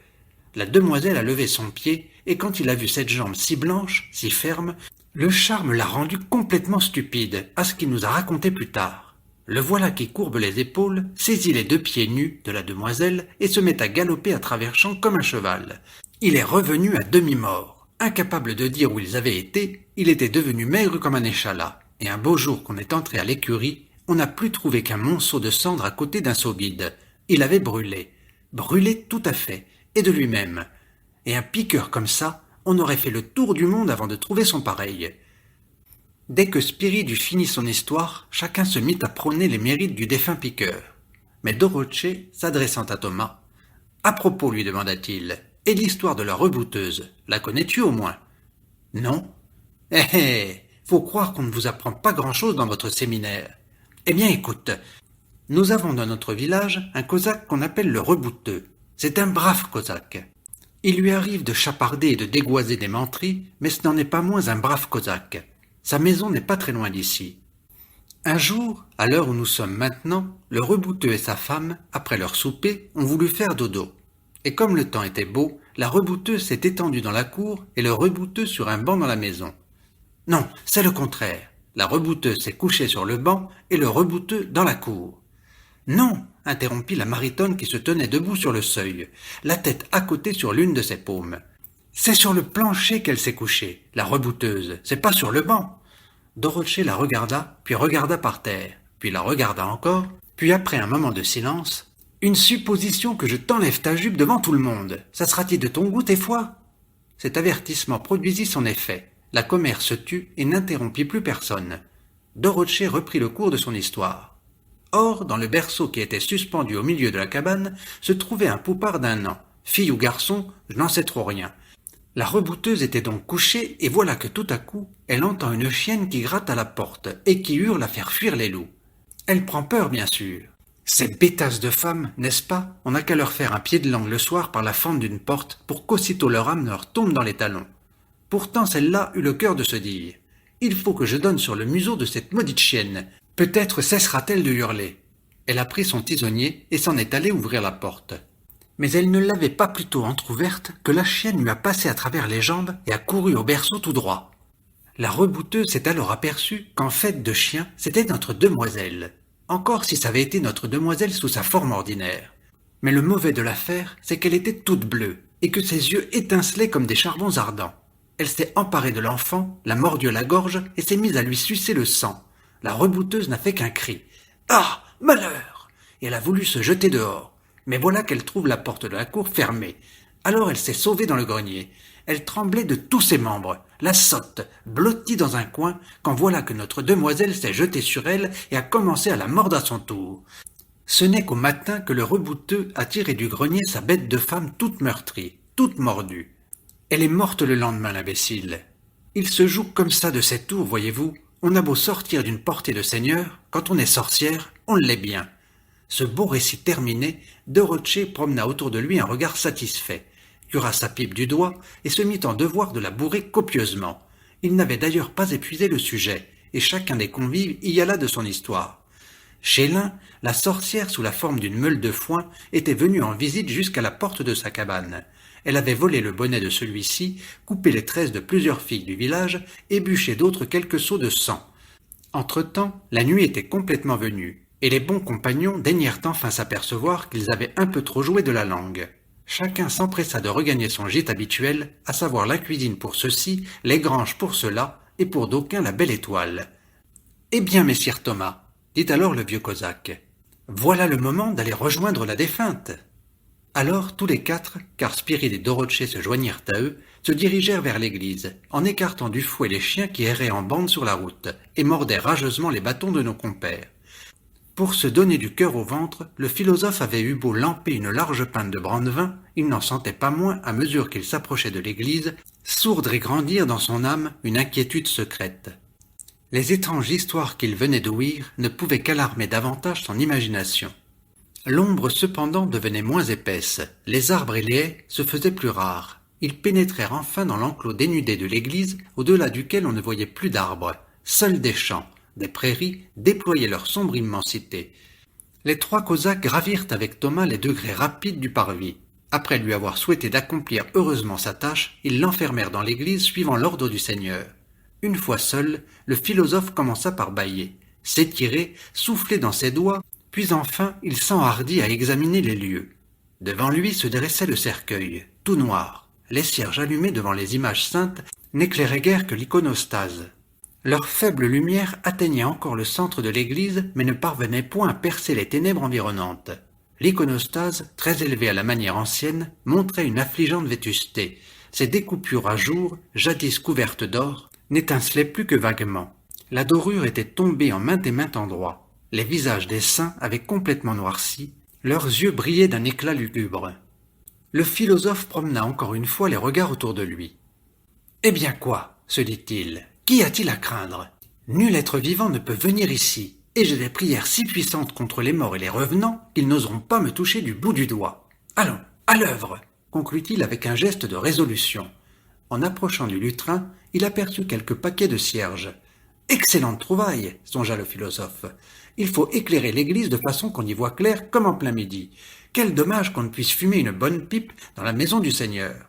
[SPEAKER 1] La demoiselle a levé son pied, et quand il a vu cette jambe si blanche, si ferme, le charme l'a rendu complètement stupide, à ce qu'il nous a raconté plus tard. Le voilà qui courbe les épaules, saisit les 2 pieds nus de la demoiselle, et se met à galoper à travers champs comme un cheval. Il est revenu à demi-mort. Incapable de dire où ils avaient été, il était devenu maigre comme un échalas. Et un beau jour qu'on est entré à l'écurie, on n'a plus trouvé qu'un monceau de cendres à côté d'un seau vide. Il avait brûlé. Brûlé tout à fait, et de lui-même. Et un piqueur comme ça, on aurait fait le tour du monde avant de trouver son pareil. Dès que Spiride eut fini son histoire, chacun se mit à prôner les mérites du défunt piqueur. Mais Dorothée, s'adressant à Thomas, « À propos, lui demanda-t-il, et l'histoire de la rebouteuse, la connais-tu au moins ?»« Non. »« Faut croire qu'on ne vous apprend pas grand-chose dans votre séminaire. Eh bien, écoute, nous avons dans notre village un cosaque qu'on appelle le rebouteux. C'est un brave cosaque. Il lui arrive de chaparder et de dégoiser des menteries, mais ce n'en est pas moins un brave cosaque. Sa maison n'est pas très loin d'ici. Un jour, à l'heure où nous sommes maintenant, le rebouteux et sa femme, après leur souper, ont voulu faire dodo. Et comme le temps était beau, la rebouteuse s'est étendue dans la cour et le rebouteux sur un banc dans la maison. Non, c'est le contraire. La rebouteuse s'est couchée sur le banc et le rebouteux dans la cour. Non, interrompit la maritonne qui se tenait debout sur le seuil, la tête acotée sur l'une de ses paumes. C'est sur le plancher qu'elle s'est couchée, la rebouteuse, c'est pas sur le banc. Dorothée la regarda, puis regarda par terre, puis la regarda encore, puis après un moment de silence, une supposition que je t'enlève ta jupe devant tout le monde, ça sera-t-il de ton goût tes fois? Cet avertissement produisit son effet. La commère se tut et n'interrompit plus personne. Dorothée reprit le cours de son histoire. Or, dans le berceau qui était suspendu au milieu de la cabane, se trouvait un poupard d'1 an. Fille ou garçon, je n'en sais trop rien. La rebouteuse était donc couchée, et voilà que tout à coup, elle entend une chienne qui gratte à la porte, et qui hurle à faire fuir les loups. Elle prend peur, bien sûr. Ces bêtasses de femmes, n'est-ce pas? On n'a qu'à leur faire un pied de langue le soir par la fente d'une porte, pour qu'aussitôt leur âme leur tombe dans les talons. Pourtant celle-là eut le cœur de se dire « Il faut que je donne sur le museau de cette maudite chienne. Peut-être cessera-t-elle de hurler. » Elle a pris son tisonnier et s'en est allée ouvrir la porte. Mais elle ne l'avait pas plutôt entr'ouverte que la chienne lui a passé à travers les jambes et a couru au berceau tout droit. La rebouteuse s'est alors aperçue qu'en fait de chien, c'était notre demoiselle. Encore si ça avait été notre demoiselle sous sa forme ordinaire. Mais le mauvais de l'affaire, c'est qu'elle était toute bleue et que ses yeux étincelaient comme des charbons ardents. Elle s'est emparée de l'enfant, l'a mordu à la gorge et s'est mise à lui sucer le sang. La rebouteuse n'a fait qu'un cri. « Ah, malheur !» Et elle a voulu se jeter dehors. Mais voilà qu'elle trouve la porte de la cour fermée. Alors elle s'est sauvée dans le grenier. Elle tremblait de tous ses membres, la sotte, blottie dans un coin, quand voilà que notre demoiselle s'est jetée sur elle et a commencé à la mordre à son tour. Ce n'est qu'au matin que le rebouteux a tiré du grenier sa bête de femme toute meurtrie, toute mordue. Elle est morte le lendemain, l'imbécile. Il se joue comme ça de ses tours, voyez-vous. On a beau sortir d'une portée de seigneur, quand on est sorcière, on l'est bien. Ce beau récit terminé, Dorothée promena autour de lui un regard satisfait, cura sa pipe du doigt et se mit en devoir de la bourrer copieusement. Il n'avait d'ailleurs pas épuisé le sujet, et chacun des convives y alla de son histoire. Chez l'un, la sorcière sous la forme d'une meule de foin était venue en visite jusqu'à la porte de sa cabane. Elle avait volé le bonnet de celui-ci, coupé les tresses de plusieurs filles du village et bûché d'autres quelques seaux de sang. Entre-temps, la nuit était complètement venue, et les bons compagnons daignèrent enfin s'apercevoir qu'ils avaient un peu trop joué de la langue. Chacun s'empressa de regagner son gîte habituel, à savoir la cuisine pour ceux-ci, les granges pour ceux-là, et pour d'aucuns la belle étoile. « Eh bien, messire Thomas, dit alors le vieux cosaque, voilà le moment d'aller rejoindre la défunte. » Alors tous les quatre, car Spiride et Dorothée se joignirent à eux, se dirigèrent vers l'église, en écartant du fouet les chiens qui erraient en bande sur la route, et mordaient rageusement les bâtons de nos compères. Pour se donner du cœur au ventre, le philosophe avait eu beau lamper une large pinte de brandevin, il n'en sentait pas moins, à mesure qu'il s'approchait de l'église, sourdre et grandir dans son âme une inquiétude secrète. Les étranges histoires qu'il venait d'ouïr ne pouvaient qu'alarmer davantage son imagination. L'ombre cependant devenait moins épaisse, les arbres et les haies se faisaient plus rares. Ils pénétrèrent enfin dans l'enclos dénudé de l'église, au-delà duquel on ne voyait plus d'arbres, seuls des champs, des prairies déployaient leur sombre immensité. Les trois cosaques gravirent avec Thomas les degrés rapides du parvis. Après lui avoir souhaité d'accomplir heureusement sa tâche, ils l'enfermèrent dans l'église suivant l'ordre du Seigneur. Une fois seul, le philosophe commença par bâiller, s'étirer, souffler dans ses doigts, puis enfin il s'enhardit à examiner les lieux. Devant lui se dressait le cercueil, tout noir. Les cierges allumés devant les images saintes n'éclairaient guère que l'iconostase. Leur faible lumière atteignait encore le centre de l'église, mais ne parvenait point à percer les ténèbres environnantes. L'iconostase, très élevée à la manière ancienne, montrait une affligeante vétusté. Ses découpures à jour, jadis couvertes d'or, n'étincelaient plus que vaguement. La dorure était tombée en maint et maint endroit. Les visages des saints avaient complètement noirci, leurs yeux brillaient d'un éclat lugubre. Le philosophe promena encore une fois les regards autour de lui. « Eh bien quoi ?» se dit-il. Qu'y a-t-il à craindre? Nul être vivant ne peut venir ici, et j'ai des prières si puissantes contre les morts et les revenants qu'ils n'oseront pas me toucher du bout du doigt. Allons, à l'œuvre, conclut-il avec un geste de résolution. En approchant du lutrin, il aperçut quelques paquets de cierges. Excellente trouvaille, songea le philosophe. Il faut éclairer l'église de façon qu'on y voit clair comme en plein midi. Quel dommage qu'on ne puisse fumer une bonne pipe dans la maison du Seigneur.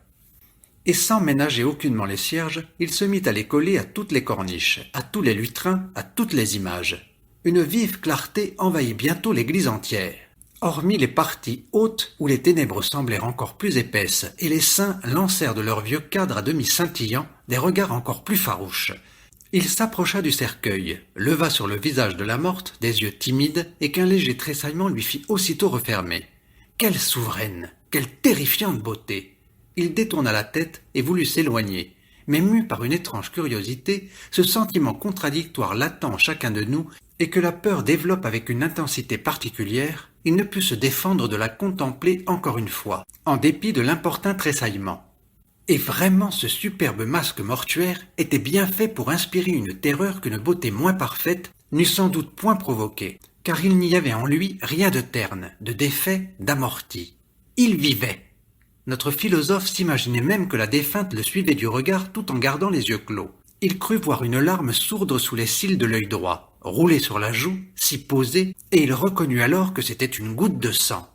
[SPEAKER 1] Et sans ménager aucunement les cierges, il se mit à les coller à toutes les corniches, à tous les lutrins, à toutes les images. Une vive clarté envahit bientôt l'église entière. Hormis les parties hautes où les ténèbres semblèrent encore plus épaisses, et les saints lancèrent de leurs vieux cadres à demi scintillants des regards encore plus farouches. Il s'approcha du cercueil, leva sur le visage de la morte des yeux timides et qu'un léger tressaillement lui fit aussitôt refermer. Quelle souveraine, quelle terrifiante beauté! Il détourna la tête et voulut s'éloigner, mais mu par une étrange curiosité, ce sentiment contradictoire latent en chacun de nous et que la peur développe avec une intensité particulière, il ne put se défendre de la contempler encore une fois, en dépit de l'importun tressaillement. Et vraiment ce superbe masque mortuaire était bien fait pour inspirer une terreur qu'une beauté moins parfaite n'eût sans doute point provoquée, car il n'y avait en lui rien de terne, de défait, d'amorti. Il vivait. Notre philosophe s'imaginait même que la défunte le suivait du regard tout en gardant les yeux clos. Il crut voir une larme sourdre sous les cils de l'œil droit, rouler sur la joue, s'y poser, et il reconnut alors que c'était une goutte de sang.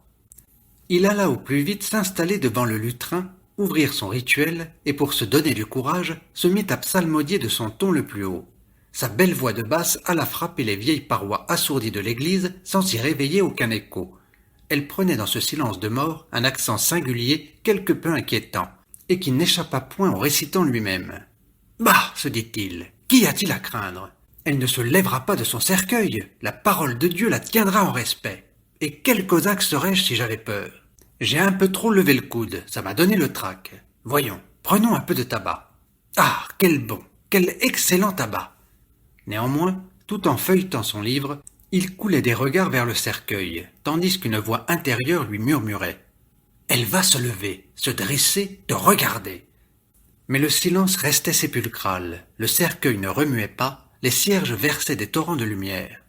[SPEAKER 1] Il alla au plus vite s'installer devant le lutrin, ouvrir son rituel, et pour se donner du courage, se mit à psalmodier de son ton le plus haut. Sa belle voix de basse alla frapper les vieilles parois assourdies de l'église sans y réveiller aucun écho. Elle prenait dans ce silence de mort un accent singulier quelque peu inquiétant, et qui n'échappa point au récitant lui-même. « Bah, se dit-il, qu'y a-t-il à craindre? Elle ne se lèvera pas de son cercueil, la parole de Dieu la tiendra en respect. Et quel cosaque serais-je si j'avais peur? J'ai un peu trop levé le coude, ça m'a donné le trac. Voyons, prenons un peu de tabac. Ah, quel bon, quel excellent tabac! Néanmoins, tout en feuilletant son livre, il coulait des regards vers le cercueil, tandis qu'une voix intérieure lui murmurait. Elle va se lever, se dresser, te regarder. Mais le silence restait sépulcral, le cercueil ne remuait pas, les cierges versaient des torrents de lumière.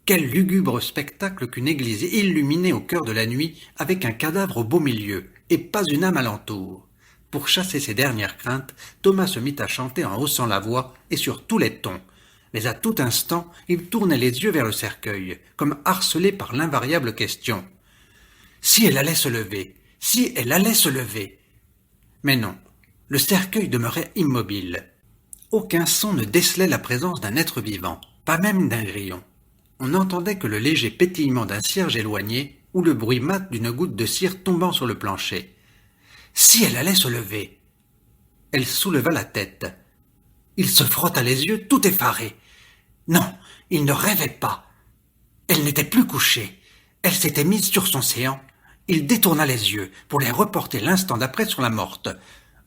[SPEAKER 1] Quel lugubre spectacle qu'une église illuminée au cœur de la nuit avec un cadavre au beau milieu, et pas une âme alentour. Pour chasser ses dernières craintes, Thomas se mit à chanter en haussant la voix et sur tous les tons. Mais à tout instant, il tournait les yeux vers le cercueil, comme harcelé par l'invariable question. Si elle allait se lever, si elle allait se lever. Mais non, le cercueil demeurait immobile. Aucun son ne décelait la présence d'un être vivant, pas même d'un grillon. On n'entendait que le léger pétillement d'un cierge éloigné ou le bruit mat d'une goutte de cire tombant sur le plancher. Si elle allait se lever. Elle souleva la tête. Il se frotta les yeux, tout effaré. Non, il ne rêvait pas. Elle n'était plus couchée. Elle s'était mise sur son séant. Il détourna les yeux pour les reporter l'instant d'après sur la morte.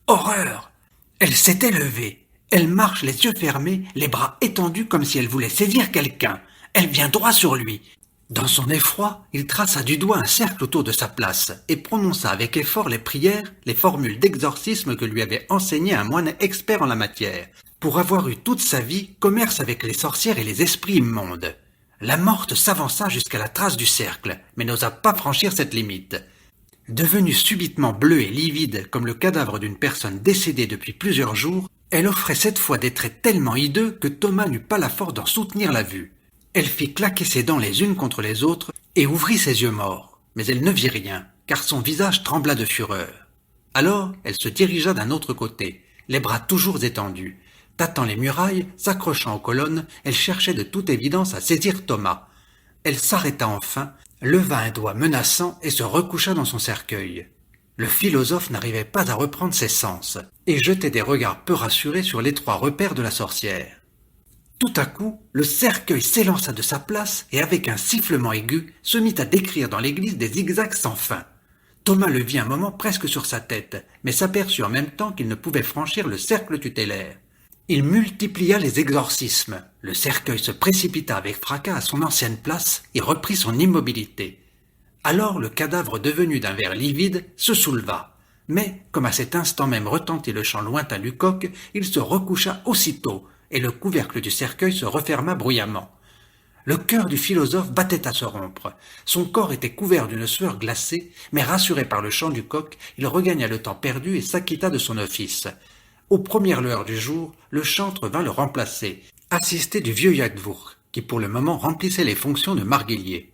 [SPEAKER 1] Horreur! Elle s'était levée. Elle marche les yeux fermés, les bras étendus comme si elle voulait saisir quelqu'un. Elle vient droit sur lui. Dans son effroi, il traça du doigt un cercle autour de sa place et prononça avec effort les prières, les formules d'exorcisme que lui avait enseignées un moine expert en la matière, pour avoir eu toute sa vie commerce avec les sorcières et les esprits immondes. La morte s'avança jusqu'à la trace du cercle, mais n'osa pas franchir cette limite. Devenue subitement bleue et livide comme le cadavre d'une personne décédée depuis plusieurs jours, elle offrait cette fois des traits tellement hideux que Thomas n'eut pas la force d'en soutenir la vue. Elle fit claquer ses dents les unes contre les autres et ouvrit ses yeux morts, mais elle ne vit rien, car son visage trembla de fureur. Alors elle se dirigea d'un autre côté, les bras toujours étendus. Tâtant les murailles, s'accrochant aux colonnes, elle cherchait de toute évidence à saisir Thomas. Elle s'arrêta enfin, leva un doigt menaçant et se recoucha dans son cercueil. Le philosophe n'arrivait pas à reprendre ses sens, et jetait des regards peu rassurés sur l'étroit repère de la sorcière. Tout à coup, le cercueil s'élança de sa place et avec un sifflement aigu, se mit à décrire dans l'église des zigzags sans fin. Thomas le vit un moment presque sur sa tête, mais s'aperçut en même temps qu'il ne pouvait franchir le cercle tutélaire. Il multiplia les exorcismes. Le cercueil se précipita avec fracas à son ancienne place et reprit son immobilité. Alors le cadavre devenu d'un verre livide se souleva. Mais, comme à cet instant même retentit le chant lointain du coq, il se recoucha aussitôt, et le couvercle du cercueil se referma bruyamment. Le cœur du philosophe battait à se rompre. Son corps était couvert d'une sueur glacée, mais rassuré par le chant du coq, il regagna le temps perdu et s'acquitta de son office. Aux premières lueurs du jour, le chantre vint le remplacer, assisté du vieux Yagdvour, qui pour le moment remplissait les fonctions de marguillier.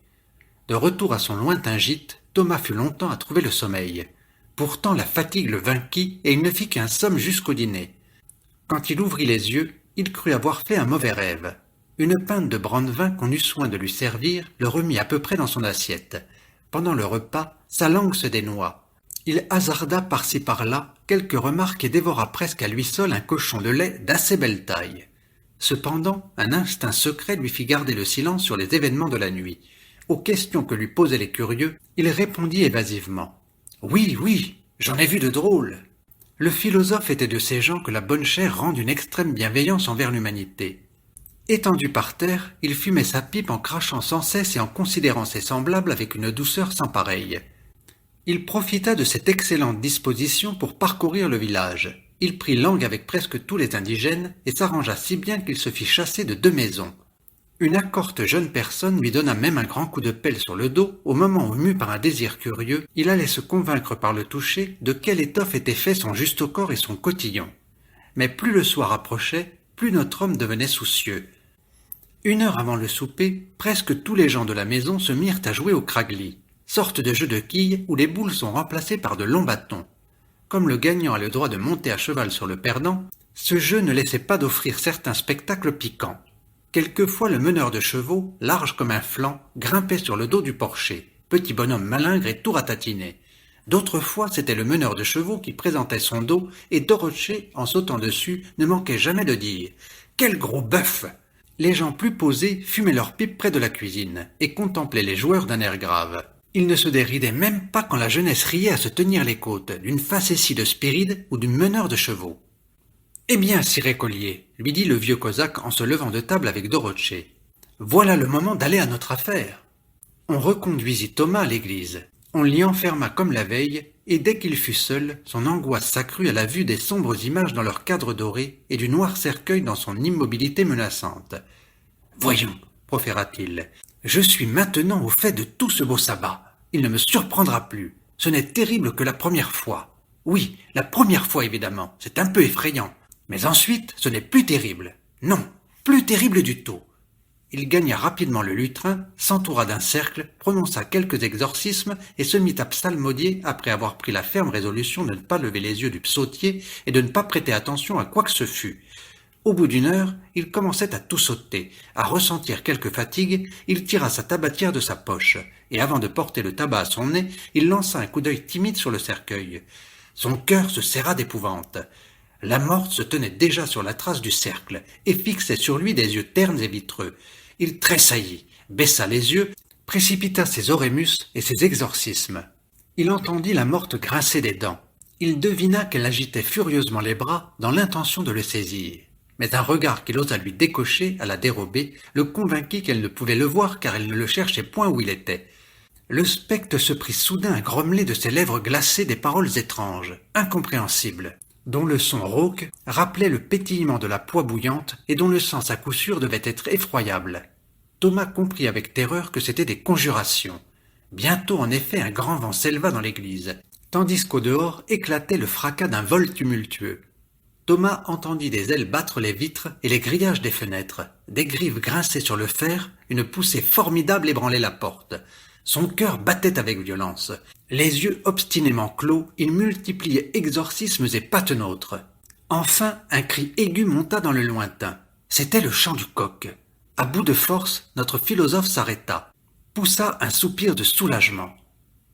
[SPEAKER 1] De retour à son lointain gîte, Thomas fut longtemps à trouver le sommeil. Pourtant la fatigue le vainquit et il ne fit qu'un somme jusqu'au dîner. Quand il ouvrit les yeux, il crut avoir fait un mauvais rêve. Une pinte de brandevin qu'on eut soin de lui servir le remit à peu près dans son assiette. Pendant le repas, sa langue se dénoua. Il hasarda par-ci par-là quelques remarques et dévora presque à lui seul un cochon de lait d'assez belle taille. Cependant, un instinct secret lui fit garder le silence sur les événements de la nuit. Aux questions que lui posaient les curieux, il répondit évasivement. « Oui, oui, j'en ai vu de drôles. » Le philosophe était de ces gens que la bonne chère rend d'une extrême bienveillance envers l'humanité. Étendu par terre, il fumait sa pipe en crachant sans cesse et en considérant ses semblables avec une douceur sans pareille. Il profita de cette excellente disposition pour parcourir le village. Il prit langue avec presque tous les indigènes et s'arrangea si bien qu'il se fit chasser de 2 maisons. Une accorte jeune personne lui donna même un grand coup de pelle sur le dos au moment où, mu par un désir curieux, il allait se convaincre par le toucher de quelle étoffe était fait son juste corps et son cotillon. Mais plus le soir approchait, plus notre homme devenait soucieux. 1 heure avant le souper, presque tous les gens de la maison se mirent à jouer au kragli, sorte de jeu de quilles où les boules sont remplacées par de longs bâtons. Comme le gagnant a le droit de monter à cheval sur le perdant, ce jeu ne laissait pas d'offrir certains spectacles piquants. Quelquefois le meneur de chevaux, large comme un flanc, grimpait sur le dos du porcher, petit bonhomme malingre et tout ratatiné. D'autres fois, c'était le meneur de chevaux qui présentait son dos, et Dorothée, en sautant dessus, ne manquait jamais de dire « Quel gros bœuf !» Les gens plus posés fumaient leurs pipes près de la cuisine et contemplaient les joueurs d'un air grave. Ils ne se déridaient même pas quand la jeunesse riait à se tenir les côtes d'une facétie de Spiride ou du meneur de chevaux. « Eh bien, sire écolier, lui dit le vieux cosaque en se levant de table avec Dorothée, voilà le moment d'aller à notre affaire. » On reconduisit Thomas à l'église. On l'y enferma comme la veille, et dès qu'il fut seul, son angoisse s'accrut à la vue des sombres images dans leur cadre doré et du noir cercueil dans son immobilité menaçante. « Voyons, proféra-t-il, je suis maintenant au fait de tout ce beau sabbat. Il ne me surprendra plus. Ce n'est terrible que la première fois. Oui, la première fois évidemment, c'est un peu effrayant. Mais ensuite, ce n'est plus terrible. Non, plus terrible du tout. » Il gagna rapidement le lutrin, s'entoura d'un cercle, prononça quelques exorcismes et se mit à psalmodier après avoir pris la ferme résolution de ne pas lever les yeux du psautier et de ne pas prêter attention à quoi que ce fût. Au bout d'une heure, il commençait à tout sauter, à ressentir quelque fatigue, il tira sa tabatière de sa poche, et avant de porter le tabac à son nez, il lança un coup d'œil timide sur le cercueil. Son cœur se serra d'épouvante. La morte se tenait déjà sur la trace du cercle, et fixait sur lui des yeux ternes et vitreux. Il tressaillit, baissa les yeux, précipita ses orémus et ses exorcismes. Il entendit la morte grincer des dents. Il devina qu'elle agitait furieusement les bras dans l'intention de le saisir. Mais un regard qu'il osa lui décocher à la dérobée le convainquit qu'elle ne pouvait le voir car elle ne le cherchait point où il était. Le spectre se prit soudain à grommeler de ses lèvres glacées des paroles étranges, incompréhensibles, dont le son rauque rappelait le pétillement de la poix bouillante et dont le sens à coup sûr devait être effroyable. Thomas comprit avec terreur que c'étaient des conjurations. Bientôt, en effet, un grand vent s'éleva dans l'église, tandis qu'au dehors éclatait le fracas d'un vol tumultueux. Thomas entendit des ailes battre les vitres et les grillages des fenêtres, des griffes grincer sur le fer, une poussée formidable ébranlait la porte. Son cœur battait avec violence. Les yeux obstinément clos, il multipliait exorcismes et patenôtres. Enfin, un cri aigu monta dans le lointain. C'était le chant du coq. À bout de force, notre philosophe s'arrêta, poussa un soupir de soulagement.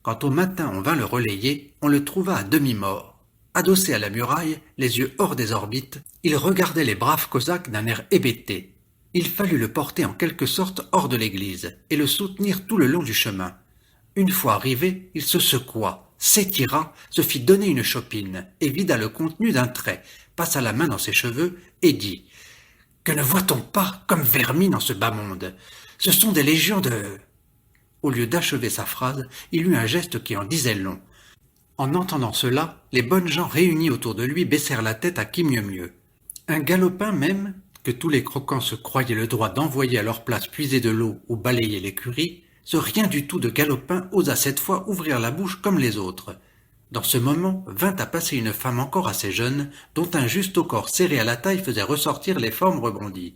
[SPEAKER 1] Quand au matin on vint le relayer, on le trouva à demi-mort. Adossé à la muraille, les yeux hors des orbites, il regardait les braves cosaques d'un air hébété. Il fallut le porter en quelque sorte hors de l'église et le soutenir tout le long du chemin. Une fois arrivé, il se secoua, s'étira, se fit donner une chopine et vida le contenu d'un trait, passa la main dans ses cheveux et dit « Que ne voit-on pas comme vermine en ce bas monde? Ce sont des légions de... » Au lieu d'achever sa phrase, il eut un geste qui en disait long. En entendant cela, les bonnes gens réunis autour de lui baissèrent la tête à qui mieux mieux. Un galopin même, que tous les croquants se croyaient le droit d'envoyer à leur place puiser de l'eau ou balayer l'écurie, ce rien du tout de galopin osa cette fois ouvrir la bouche comme les autres. Dans ce moment vint à passer une femme encore assez jeune, dont un juste au corps serré à la taille faisait ressortir les formes rebondies.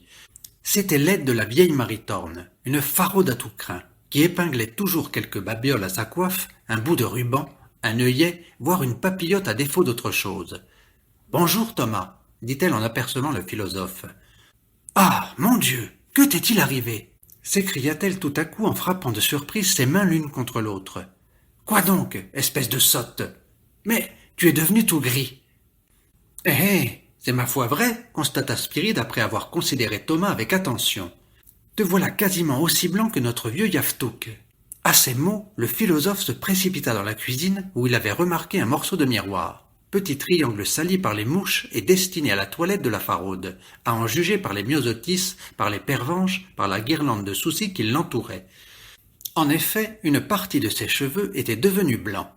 [SPEAKER 1] C'était l'aide de la vieille Maritorne, une faraude à tout crin, qui épinglait toujours quelque babiole à sa coiffe, un bout de ruban, un œillet, voire une papillote à défaut d'autre chose. « Bonjour, Thomas, » dit-elle en apercevant le philosophe. « Ah, mon Dieu, que t'est-il arrivé ?» s'écria-t-elle tout à coup en frappant de surprise ses mains l'une contre l'autre. « Quoi donc, espèce de sotte? Mais tu es devenu tout gris. »« Eh, c'est ma foi vrai, » constata Spiride après avoir considéré Thomas avec attention. « Te voilà quasiment aussi blanc que notre vieux Yaftouk. » À ces mots, le philosophe se précipita dans la cuisine où il avait remarqué un morceau de miroir, petit triangle sali par les mouches et destiné à la toilette de la faraude, à en juger par les myosotis, par les pervenches, par la guirlande de soucis qui l'entourait. En effet, une partie de ses cheveux était devenue blanc.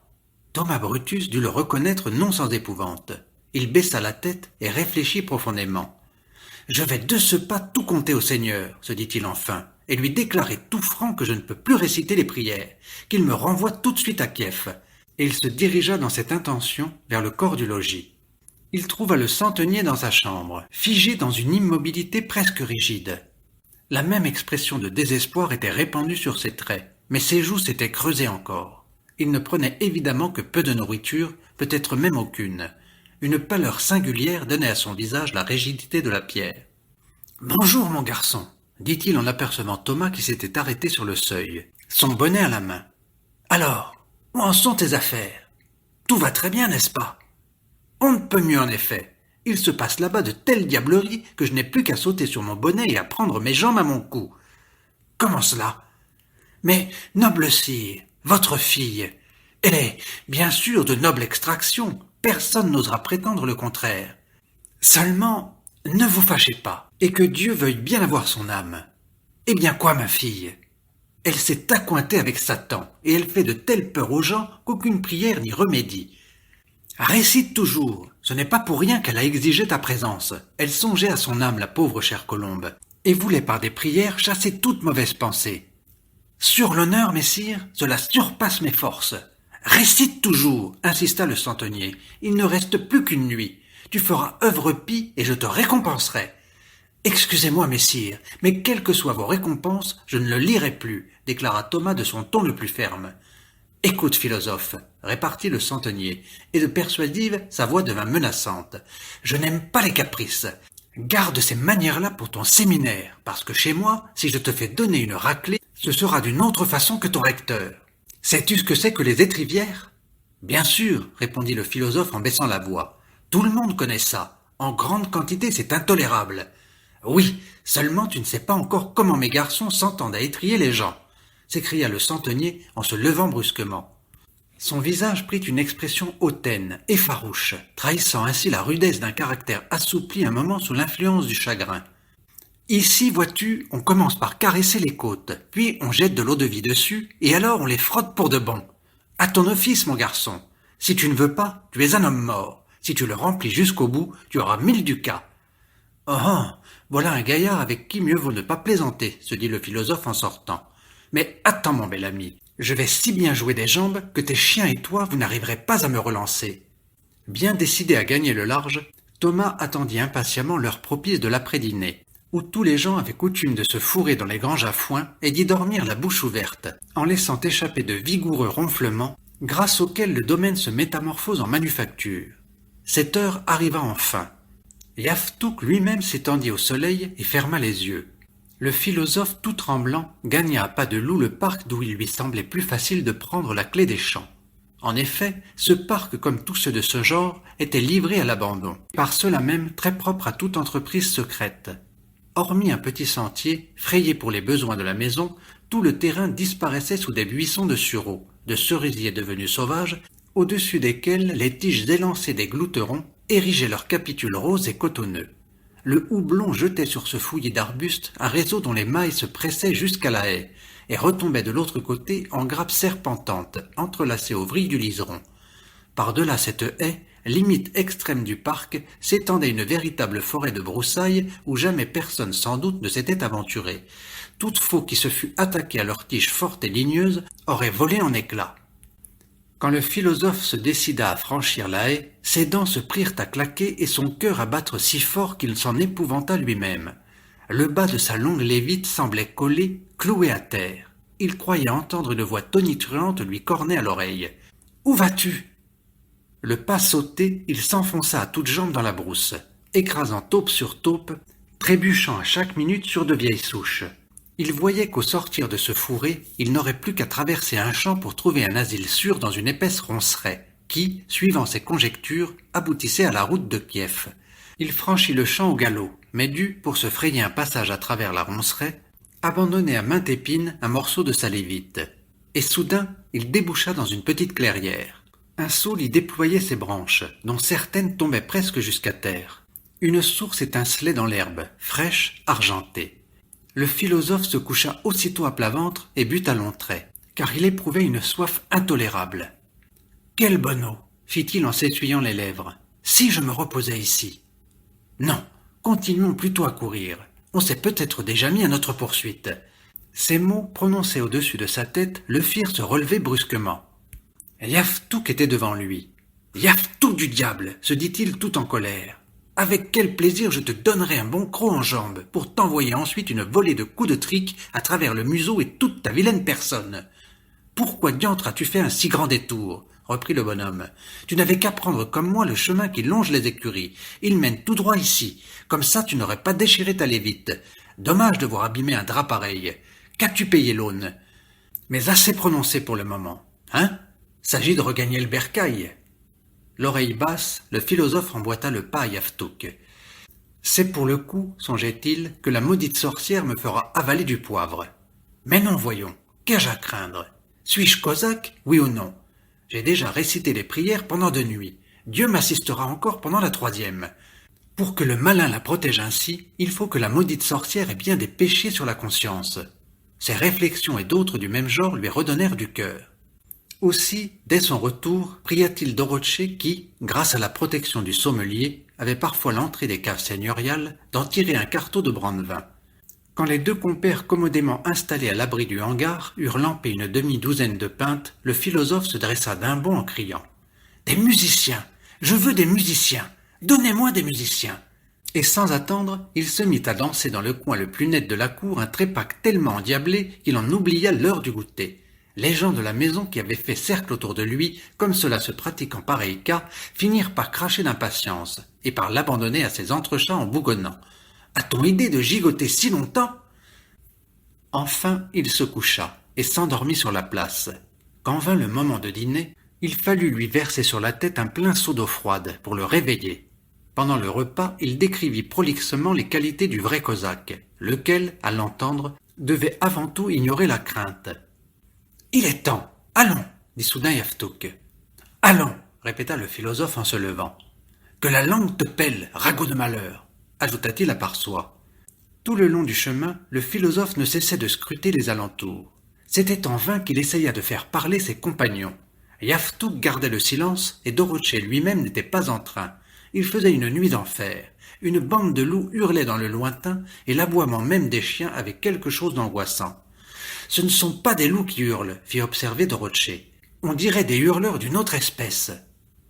[SPEAKER 1] Thomas Brutus dut le reconnaître non sans épouvante. Il baissa la tête et réfléchit profondément. « Je vais de ce pas tout conter au Seigneur, se dit-il enfin, et lui déclarer tout franc que je ne peux plus réciter les prières, qu'il me renvoie tout de suite à Kiev. » Et il se dirigea dans cette intention vers le corps du logis. Il trouva le centenier dans sa chambre, figé dans une immobilité presque rigide. La même expression de désespoir était répandue sur ses traits, mais ses joues s'étaient creusées encore. Il ne prenait évidemment que peu de nourriture, peut-être même aucune. Une pâleur singulière donnait à son visage la rigidité de la pierre. « Bonjour, mon garçon !» dit-il en apercevant Thomas qui s'était arrêté sur le seuil, son bonnet à la main. « Alors, où en sont tes affaires? Tout va très bien, n'est-ce pas? On ne peut mieux en effet. Il se passe là-bas de telles diableries que je n'ai plus qu'à sauter sur mon bonnet et à prendre mes jambes à mon cou. »« Comment cela ? » ?»« Mais, noble sire, votre fille, elle est, bien sûr, de noble extraction. Personne n'osera prétendre le contraire. Seulement, ne vous fâchez pas, et que Dieu veuille bien avoir son âme. Eh bien quoi, ma fille ? Elle s'est accointée avec Satan, et elle fait de telle peur aux gens qu'aucune prière n'y remédie. Récite toujours, ce n'est pas pour rien qu'elle a exigé ta présence. Elle songeait à son âme, la pauvre chère Colombe, et voulait par des prières chasser toute mauvaise pensée. Sur l'honneur, messire, cela surpasse mes forces. Récite toujours, insista le centenier. Il ne reste plus qu'une nuit. Tu feras œuvre pie et je te récompenserai. Excusez-moi, messire, mais quelles que soient vos récompenses, je ne le lirai plus, déclara Thomas de son ton le plus ferme. Écoute, philosophe, répartit le centenier, et de persuasive, sa voix devint menaçante. Je n'aime pas les caprices. Garde ces manières-là pour ton séminaire, parce que chez moi, si je te fais donner une raclée, ce sera d'une autre façon que ton recteur. Sais-tu ce que c'est que les étrivières ? Bien sûr, répondit le philosophe en baissant la voix. Tout le monde connaît ça. En grande quantité, c'est intolérable. Oui, seulement tu ne sais pas encore comment mes garçons s'entendent à étriller les gens, s'écria le centenier en se levant brusquement. Son visage prit une expression hautaine et farouche, trahissant ainsi la rudesse d'un caractère assoupli un moment sous l'influence du chagrin. Ici, vois-tu, on commence par caresser les côtes, puis on jette de l'eau-de-vie dessus, et alors on les frotte pour de bon. À ton office, mon garçon. Si tu ne veux pas, tu es un homme mort. Si tu le remplis jusqu'au bout, tu auras 1000 ducats. Oh, voilà un gaillard avec qui mieux vaut ne pas plaisanter, se dit le philosophe en sortant. Mais attends, mon bel ami, je vais si bien jouer des jambes que tes chiens et toi, vous n'arriverez pas à me relancer. Bien décidé à gagner le large, Thomas attendit impatiemment l'heure propice de l'après-dîner, où tous les gens avaient coutume de se fourrer dans les granges à foin et d'y dormir la bouche ouverte, en laissant échapper de vigoureux ronflements, grâce auxquels le domaine se métamorphose en manufacture. Cette heure arriva enfin. Yaftouk lui-même s'étendit au soleil et ferma les yeux. Le philosophe, tout tremblant, gagna à pas de loup le parc d'où il lui semblait plus facile de prendre la clé des champs. En effet, ce parc, comme tous ceux de ce genre, était livré à l'abandon, par cela même très propre à toute entreprise secrète. Hormis un petit sentier, frayé pour les besoins de la maison, tout le terrain disparaissait sous des buissons de sureaux, de cerisiers devenus sauvages, au-dessus desquels les tiges élancées des glouterons érigeaient leurs capitules roses et cotonneux. Le houblon jetait sur ce fouillis d'arbustes un réseau dont les mailles se pressaient jusqu'à la haie, et retombaient de l'autre côté en grappes serpentantes, entrelacées aux vrilles du liseron. Par-delà cette haie, limite extrême du parc, s'étendait une véritable forêt de broussailles où jamais personne sans doute ne s'était aventuré. Toute faux qui se fût attaquée à leurs tiges fortes et ligneuses aurait volé en éclats. Quand le philosophe se décida à franchir la haie, ses dents se prirent à claquer et son cœur à battre si fort qu'il s'en épouvanta lui-même. Le bas de sa longue lévite semblait collé, cloué à terre. Il croyait entendre une voix tonitruante lui corner à l'oreille. « Où vas-tu » Le pas sauté, il s'enfonça à toutes jambes dans la brousse, écrasant taupe sur taupe, trébuchant à chaque minute sur de vieilles souches. Il voyait qu'au sortir de ce fourré, il n'aurait plus qu'à traverser un champ pour trouver un asile sûr dans une épaisse ronceraie, qui, suivant ses conjectures, aboutissait à la route de Kiev. Il franchit le champ au galop, mais dut, pour se frayer un passage à travers la ronceraie, abandonner à mainte épine un morceau de sa lévite. Et soudain, il déboucha dans une petite clairière. Un saule y déployait ses branches, dont certaines tombaient presque jusqu'à terre. Une source étincelait dans l'herbe, fraîche, argentée. Le philosophe se coucha aussitôt à plat ventre et but à longs traits, car il éprouvait une soif intolérable. « Quelle bonne eau !» fit-il en s'essuyant les lèvres. « Si je me reposais ici !»« Non, continuons plutôt à courir. On s'est peut-être déjà mis à notre poursuite. » Ces mots, prononcés au-dessus de sa tête, le firent se relever brusquement. Yaftouk était devant lui. « Yaftouk du diable !» se dit-il tout en colère. « Avec quel plaisir je te donnerai un bon croc en jambe pour t'envoyer ensuite une volée de coups de trique à travers le museau et toute ta vilaine personne. »« Pourquoi diantre as-tu fait un si grand détour ?» reprit le bonhomme. « Tu n'avais qu'à prendre comme moi le chemin qui longe les écuries. Il mène tout droit ici. Comme ça, tu n'aurais pas déchiré ta lévite. Dommage de voir abîmer un drap pareil. Qu'as-tu payé l'aune ? Mais assez prononcé pour le moment. Hein ? S'agit de regagner le bercail. » L'oreille basse, le philosophe emboîta le pas à Yaftouk. « C'est pour le coup, songeait-il, que la maudite sorcière me fera avaler du poivre. Mais non, voyons, qu'ai-je à craindre? Suis-je cosaque, oui ou non? J'ai déjà récité les prières pendant 2 nuits. Dieu m'assistera encore pendant la 3e. Pour que le malin la protège ainsi, il faut que la maudite sorcière ait bien des péchés sur la conscience. » Ces réflexions et d'autres du même genre lui redonnèrent du cœur. Aussi, dès son retour, pria-t-il Dorothée qui, grâce à la protection du sommelier, avait parfois l'entrée des caves seigneuriales, d'en tirer un quartot de brandevin. Quand les 2 compères commodément installés à l'abri du hangar eurent lampé une demi-douzaine de pintes, le philosophe se dressa d'un bond en criant « Des musiciens! Je veux des musiciens! Donnez-moi des musiciens !» Et sans attendre, il se mit à danser dans le coin le plus net de la cour un trépac tellement endiablé qu'il en oublia l'heure du goûter. Les gens de la maison qui avaient fait cercle autour de lui, comme cela se pratique en pareil cas, finirent par cracher d'impatience et par l'abandonner à ses entrechats en bougonnant. « A-t-on idée de gigoter si longtemps ?» Enfin, il se coucha et s'endormit sur la place. Quand vint le moment de dîner, il fallut lui verser sur la tête un plein seau d'eau froide pour le réveiller. Pendant le repas, il décrivit prolixement les qualités du vrai cosaque, lequel, à l'entendre, devait avant tout ignorer la crainte. « Il est temps, allons !» dit soudain Yaftouk. « Allons !» répéta le philosophe en se levant. « Que la langue te pèle, ragot de malheur !» ajouta-t-il à part soi. Tout le long du chemin, le philosophe ne cessait de scruter les alentours. C'était en vain qu'il essaya de faire parler ses compagnons. Yaftouk gardait le silence et Dorothée lui-même n'était pas en train. Il faisait une nuit d'enfer. Une bande de loups hurlait dans le lointain et l'aboiement même des chiens avait quelque chose d'angoissant. « Ce ne sont pas des loups qui hurlent, fit observer Dorothée. On dirait des hurleurs d'une autre espèce. »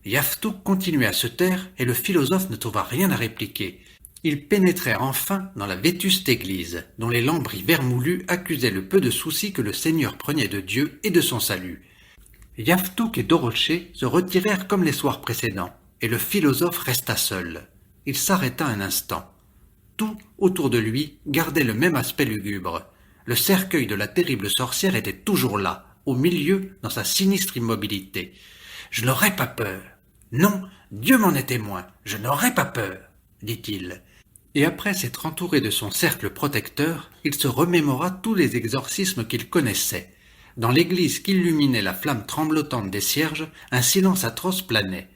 [SPEAKER 1] Yaftouk continuait à se taire et le philosophe ne trouva rien à répliquer. Ils pénétrèrent enfin dans la vétuste église, dont les lambris vermoulus accusaient le peu de soucis que le Seigneur prenait de Dieu et de son salut. Yaftouk et Dorothée se retirèrent comme les soirs précédents, et le philosophe resta seul. Il s'arrêta un instant. Tout, autour de lui, gardait le même aspect lugubre. Le cercueil de la terrible sorcière était toujours là, au milieu, dans sa sinistre immobilité. « Je n'aurais pas peur. Non, Dieu m'en est témoin, je n'aurais pas peur, » dit-il. Et après s'être entouré de son cercle protecteur, il se remémora tous les exorcismes qu'il connaissait. Dans l'église qu'illuminait la flamme tremblotante des cierges, un silence atroce planait.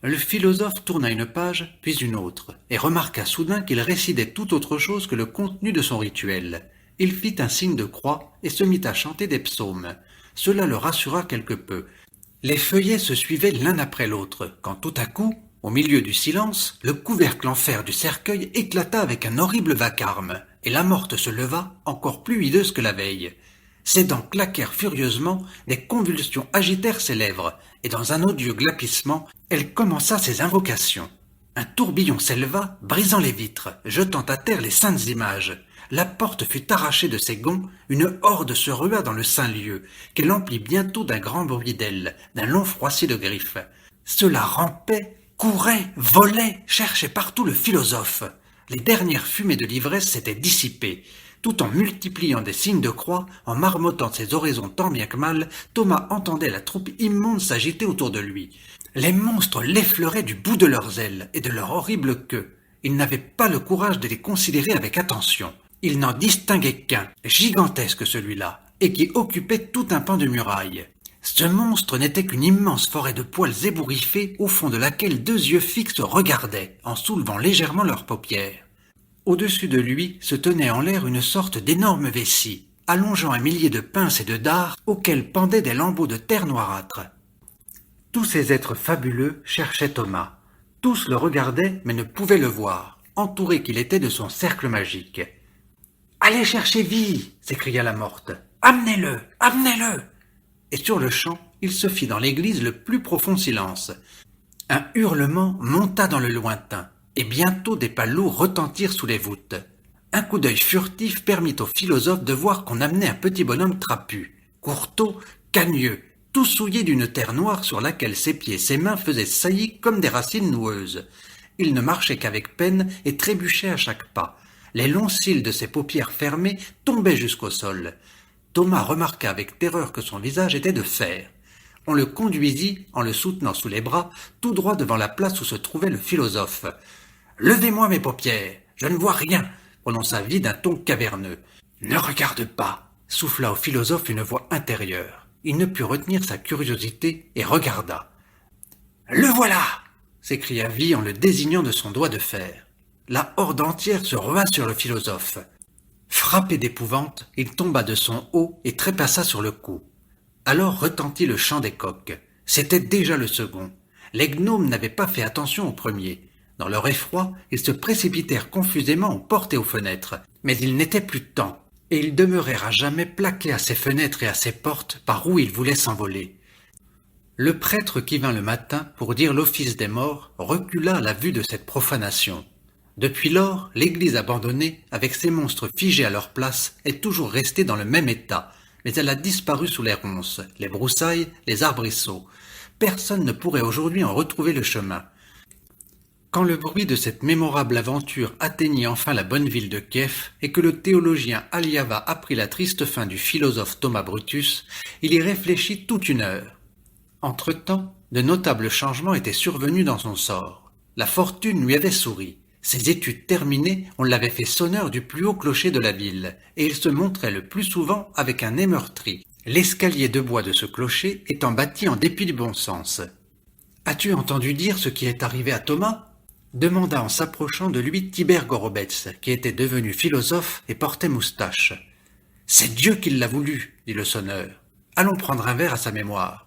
[SPEAKER 1] Le philosophe tourna une page, puis une autre, et remarqua soudain qu'il récitait tout autre chose que le contenu de son rituel. Il fit un signe de croix et se mit à chanter des psaumes. Cela le rassura quelque peu. Les feuillets se suivaient l'un après l'autre, quand tout à coup, au milieu du silence, le couvercle en fer du cercueil éclata avec un horrible vacarme, et la morte se leva, encore plus hideuse que la veille. Ses dents claquèrent furieusement, des convulsions agitèrent ses lèvres, et dans un odieux glapissement, elle commença ses invocations. Un tourbillon s'éleva, brisant les vitres, jetant à terre les saintes images. La porte fut arrachée de ses gonds, une horde se rua dans le saint lieu, qu'elle emplit bientôt d'un grand bruit d'ailes, d'un long froissis de griffes. Cela rampait, courait, volait, cherchait partout le philosophe. Les dernières fumées de l'ivresse s'étaient dissipées. Tout en multipliant des signes de croix, en marmottant ses oraisons tant bien que mal, Thomas entendait la troupe immonde s'agiter autour de lui. Les monstres l'effleuraient du bout de leurs ailes et de leur horrible queue. Il n'avait pas le courage de les considérer avec attention. Il n'en distinguait qu'un, gigantesque celui-là, et qui occupait tout un pan de muraille. Ce monstre n'était qu'une immense forêt de poils ébouriffés au fond de laquelle 2 yeux fixes regardaient, en soulevant légèrement leurs paupières. Au-dessus de lui se tenait en l'air une sorte d'énorme vessie, allongeant un millier de pinces et de dards auxquels pendaient des lambeaux de terre noirâtre. Tous ces êtres fabuleux cherchaient Thomas. Tous le regardaient mais ne pouvaient le voir, entouré qu'il était de son cercle magique. « Allez chercher Vie !» s'écria la morte. « Amenez-le, amenez-le !» Et sur-le-champ, il se fit dans l'église le plus profond silence. Un hurlement monta dans le lointain, et bientôt des pas lourds retentirent sous les voûtes. Un coup d'œil furtif permit au philosophe de voir qu'on amenait un petit bonhomme trapu, courteau, cagneux, tout souillé d'une terre noire sur laquelle ses pieds et ses mains faisaient saillie comme des racines noueuses. Il ne marchait qu'avec peine et trébuchait à chaque pas. Les longs cils de ses paupières fermées tombaient jusqu'au sol. Thomas remarqua avec terreur que son visage était de fer. On le conduisit, en le soutenant sous les bras, tout droit devant la place où se trouvait le philosophe. « Levez-moi mes paupières, je ne vois rien !» prononça Vide d'un ton caverneux. « Ne regarde pas !» souffla au philosophe une voix intérieure. Il ne put retenir sa curiosité et regarda. « Le voilà !» s'écria Vie en le désignant de son doigt de fer. La horde entière se rua sur le philosophe. Frappé d'épouvante, il tomba de son haut et trépassa sur le cou. Alors retentit le chant des coqs. C'était déjà le second. Les gnomes n'avaient pas fait attention au premier. Dans leur effroi, ils se précipitèrent confusément aux portes et aux fenêtres. Mais il n'était plus de temps, et ils demeurèrent à jamais plaqués à ces fenêtres et à ces portes par où ils voulaient s'envoler. Le prêtre qui vint le matin pour dire l'office des morts recula à la vue de cette profanation. Depuis lors, l'église abandonnée, avec ses monstres figés à leur place, est toujours restée dans le même état, mais elle a disparu sous les ronces, les broussailles, les arbrisseaux. Personne ne pourrait aujourd'hui en retrouver le chemin. Quand le bruit de cette mémorable aventure atteignit enfin la bonne ville de Kiev et que le théologien Aliava apprit la triste fin du philosophe Thomas Brutus, il y réfléchit toute une heure. Entre-temps, de notables changements étaient survenus dans son sort. La fortune lui avait souri. Ses études terminées, on l'avait fait sonneur du plus haut clocher de la ville, et il se montrait le plus souvent avec un nez meurtri, l'escalier de bois de ce clocher étant bâti en dépit du bon sens. « As-tu entendu dire ce qui est arrivé à Thomas ?» demanda en s'approchant de lui Tibère Gorobetz, qui était devenu philosophe et portait moustache. « C'est Dieu qui l'a voulu, dit le sonneur. Allons prendre un verre à sa mémoire. »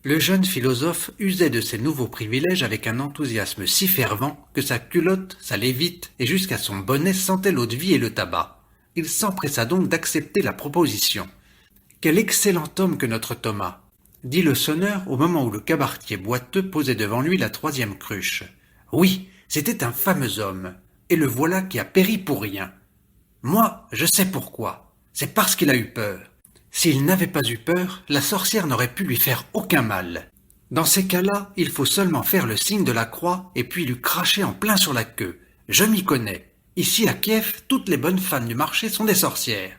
[SPEAKER 1] Le jeune philosophe usait de ses nouveaux privilèges avec un enthousiasme si fervent que sa culotte, sa lévite et jusqu'à son bonnet sentaient l'eau-de-vie et le tabac. Il s'empressa donc d'accepter la proposition. « Quel excellent homme que notre Thomas !» dit le sonneur au moment où le cabaretier boiteux posait devant lui la troisième cruche. « Oui, c'était un fameux homme, et le voilà qui a péri pour rien. Moi, je sais pourquoi. C'est parce qu'il a eu peur. S'il n'avait pas eu peur, la sorcière n'aurait pu lui faire aucun mal. Dans ces cas-là, il faut seulement faire le signe de la croix et puis lui cracher en plein sur la queue. Je m'y connais. Ici à Kiev, toutes les bonnes femmes du marché sont des sorcières. »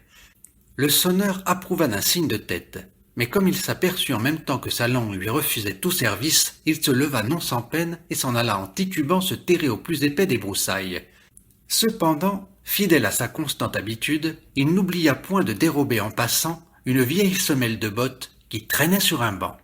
[SPEAKER 1] Le sonneur approuva d'un signe de tête. Mais comme il s'aperçut en même temps que sa langue lui refusait tout service, il se leva non sans peine et s'en alla en titubant se terrer au plus épais des broussailles. Cependant, fidèle à sa constante habitude, il n'oublia point de dérober en passant une vieille semelle de bottes qui traînait sur un banc.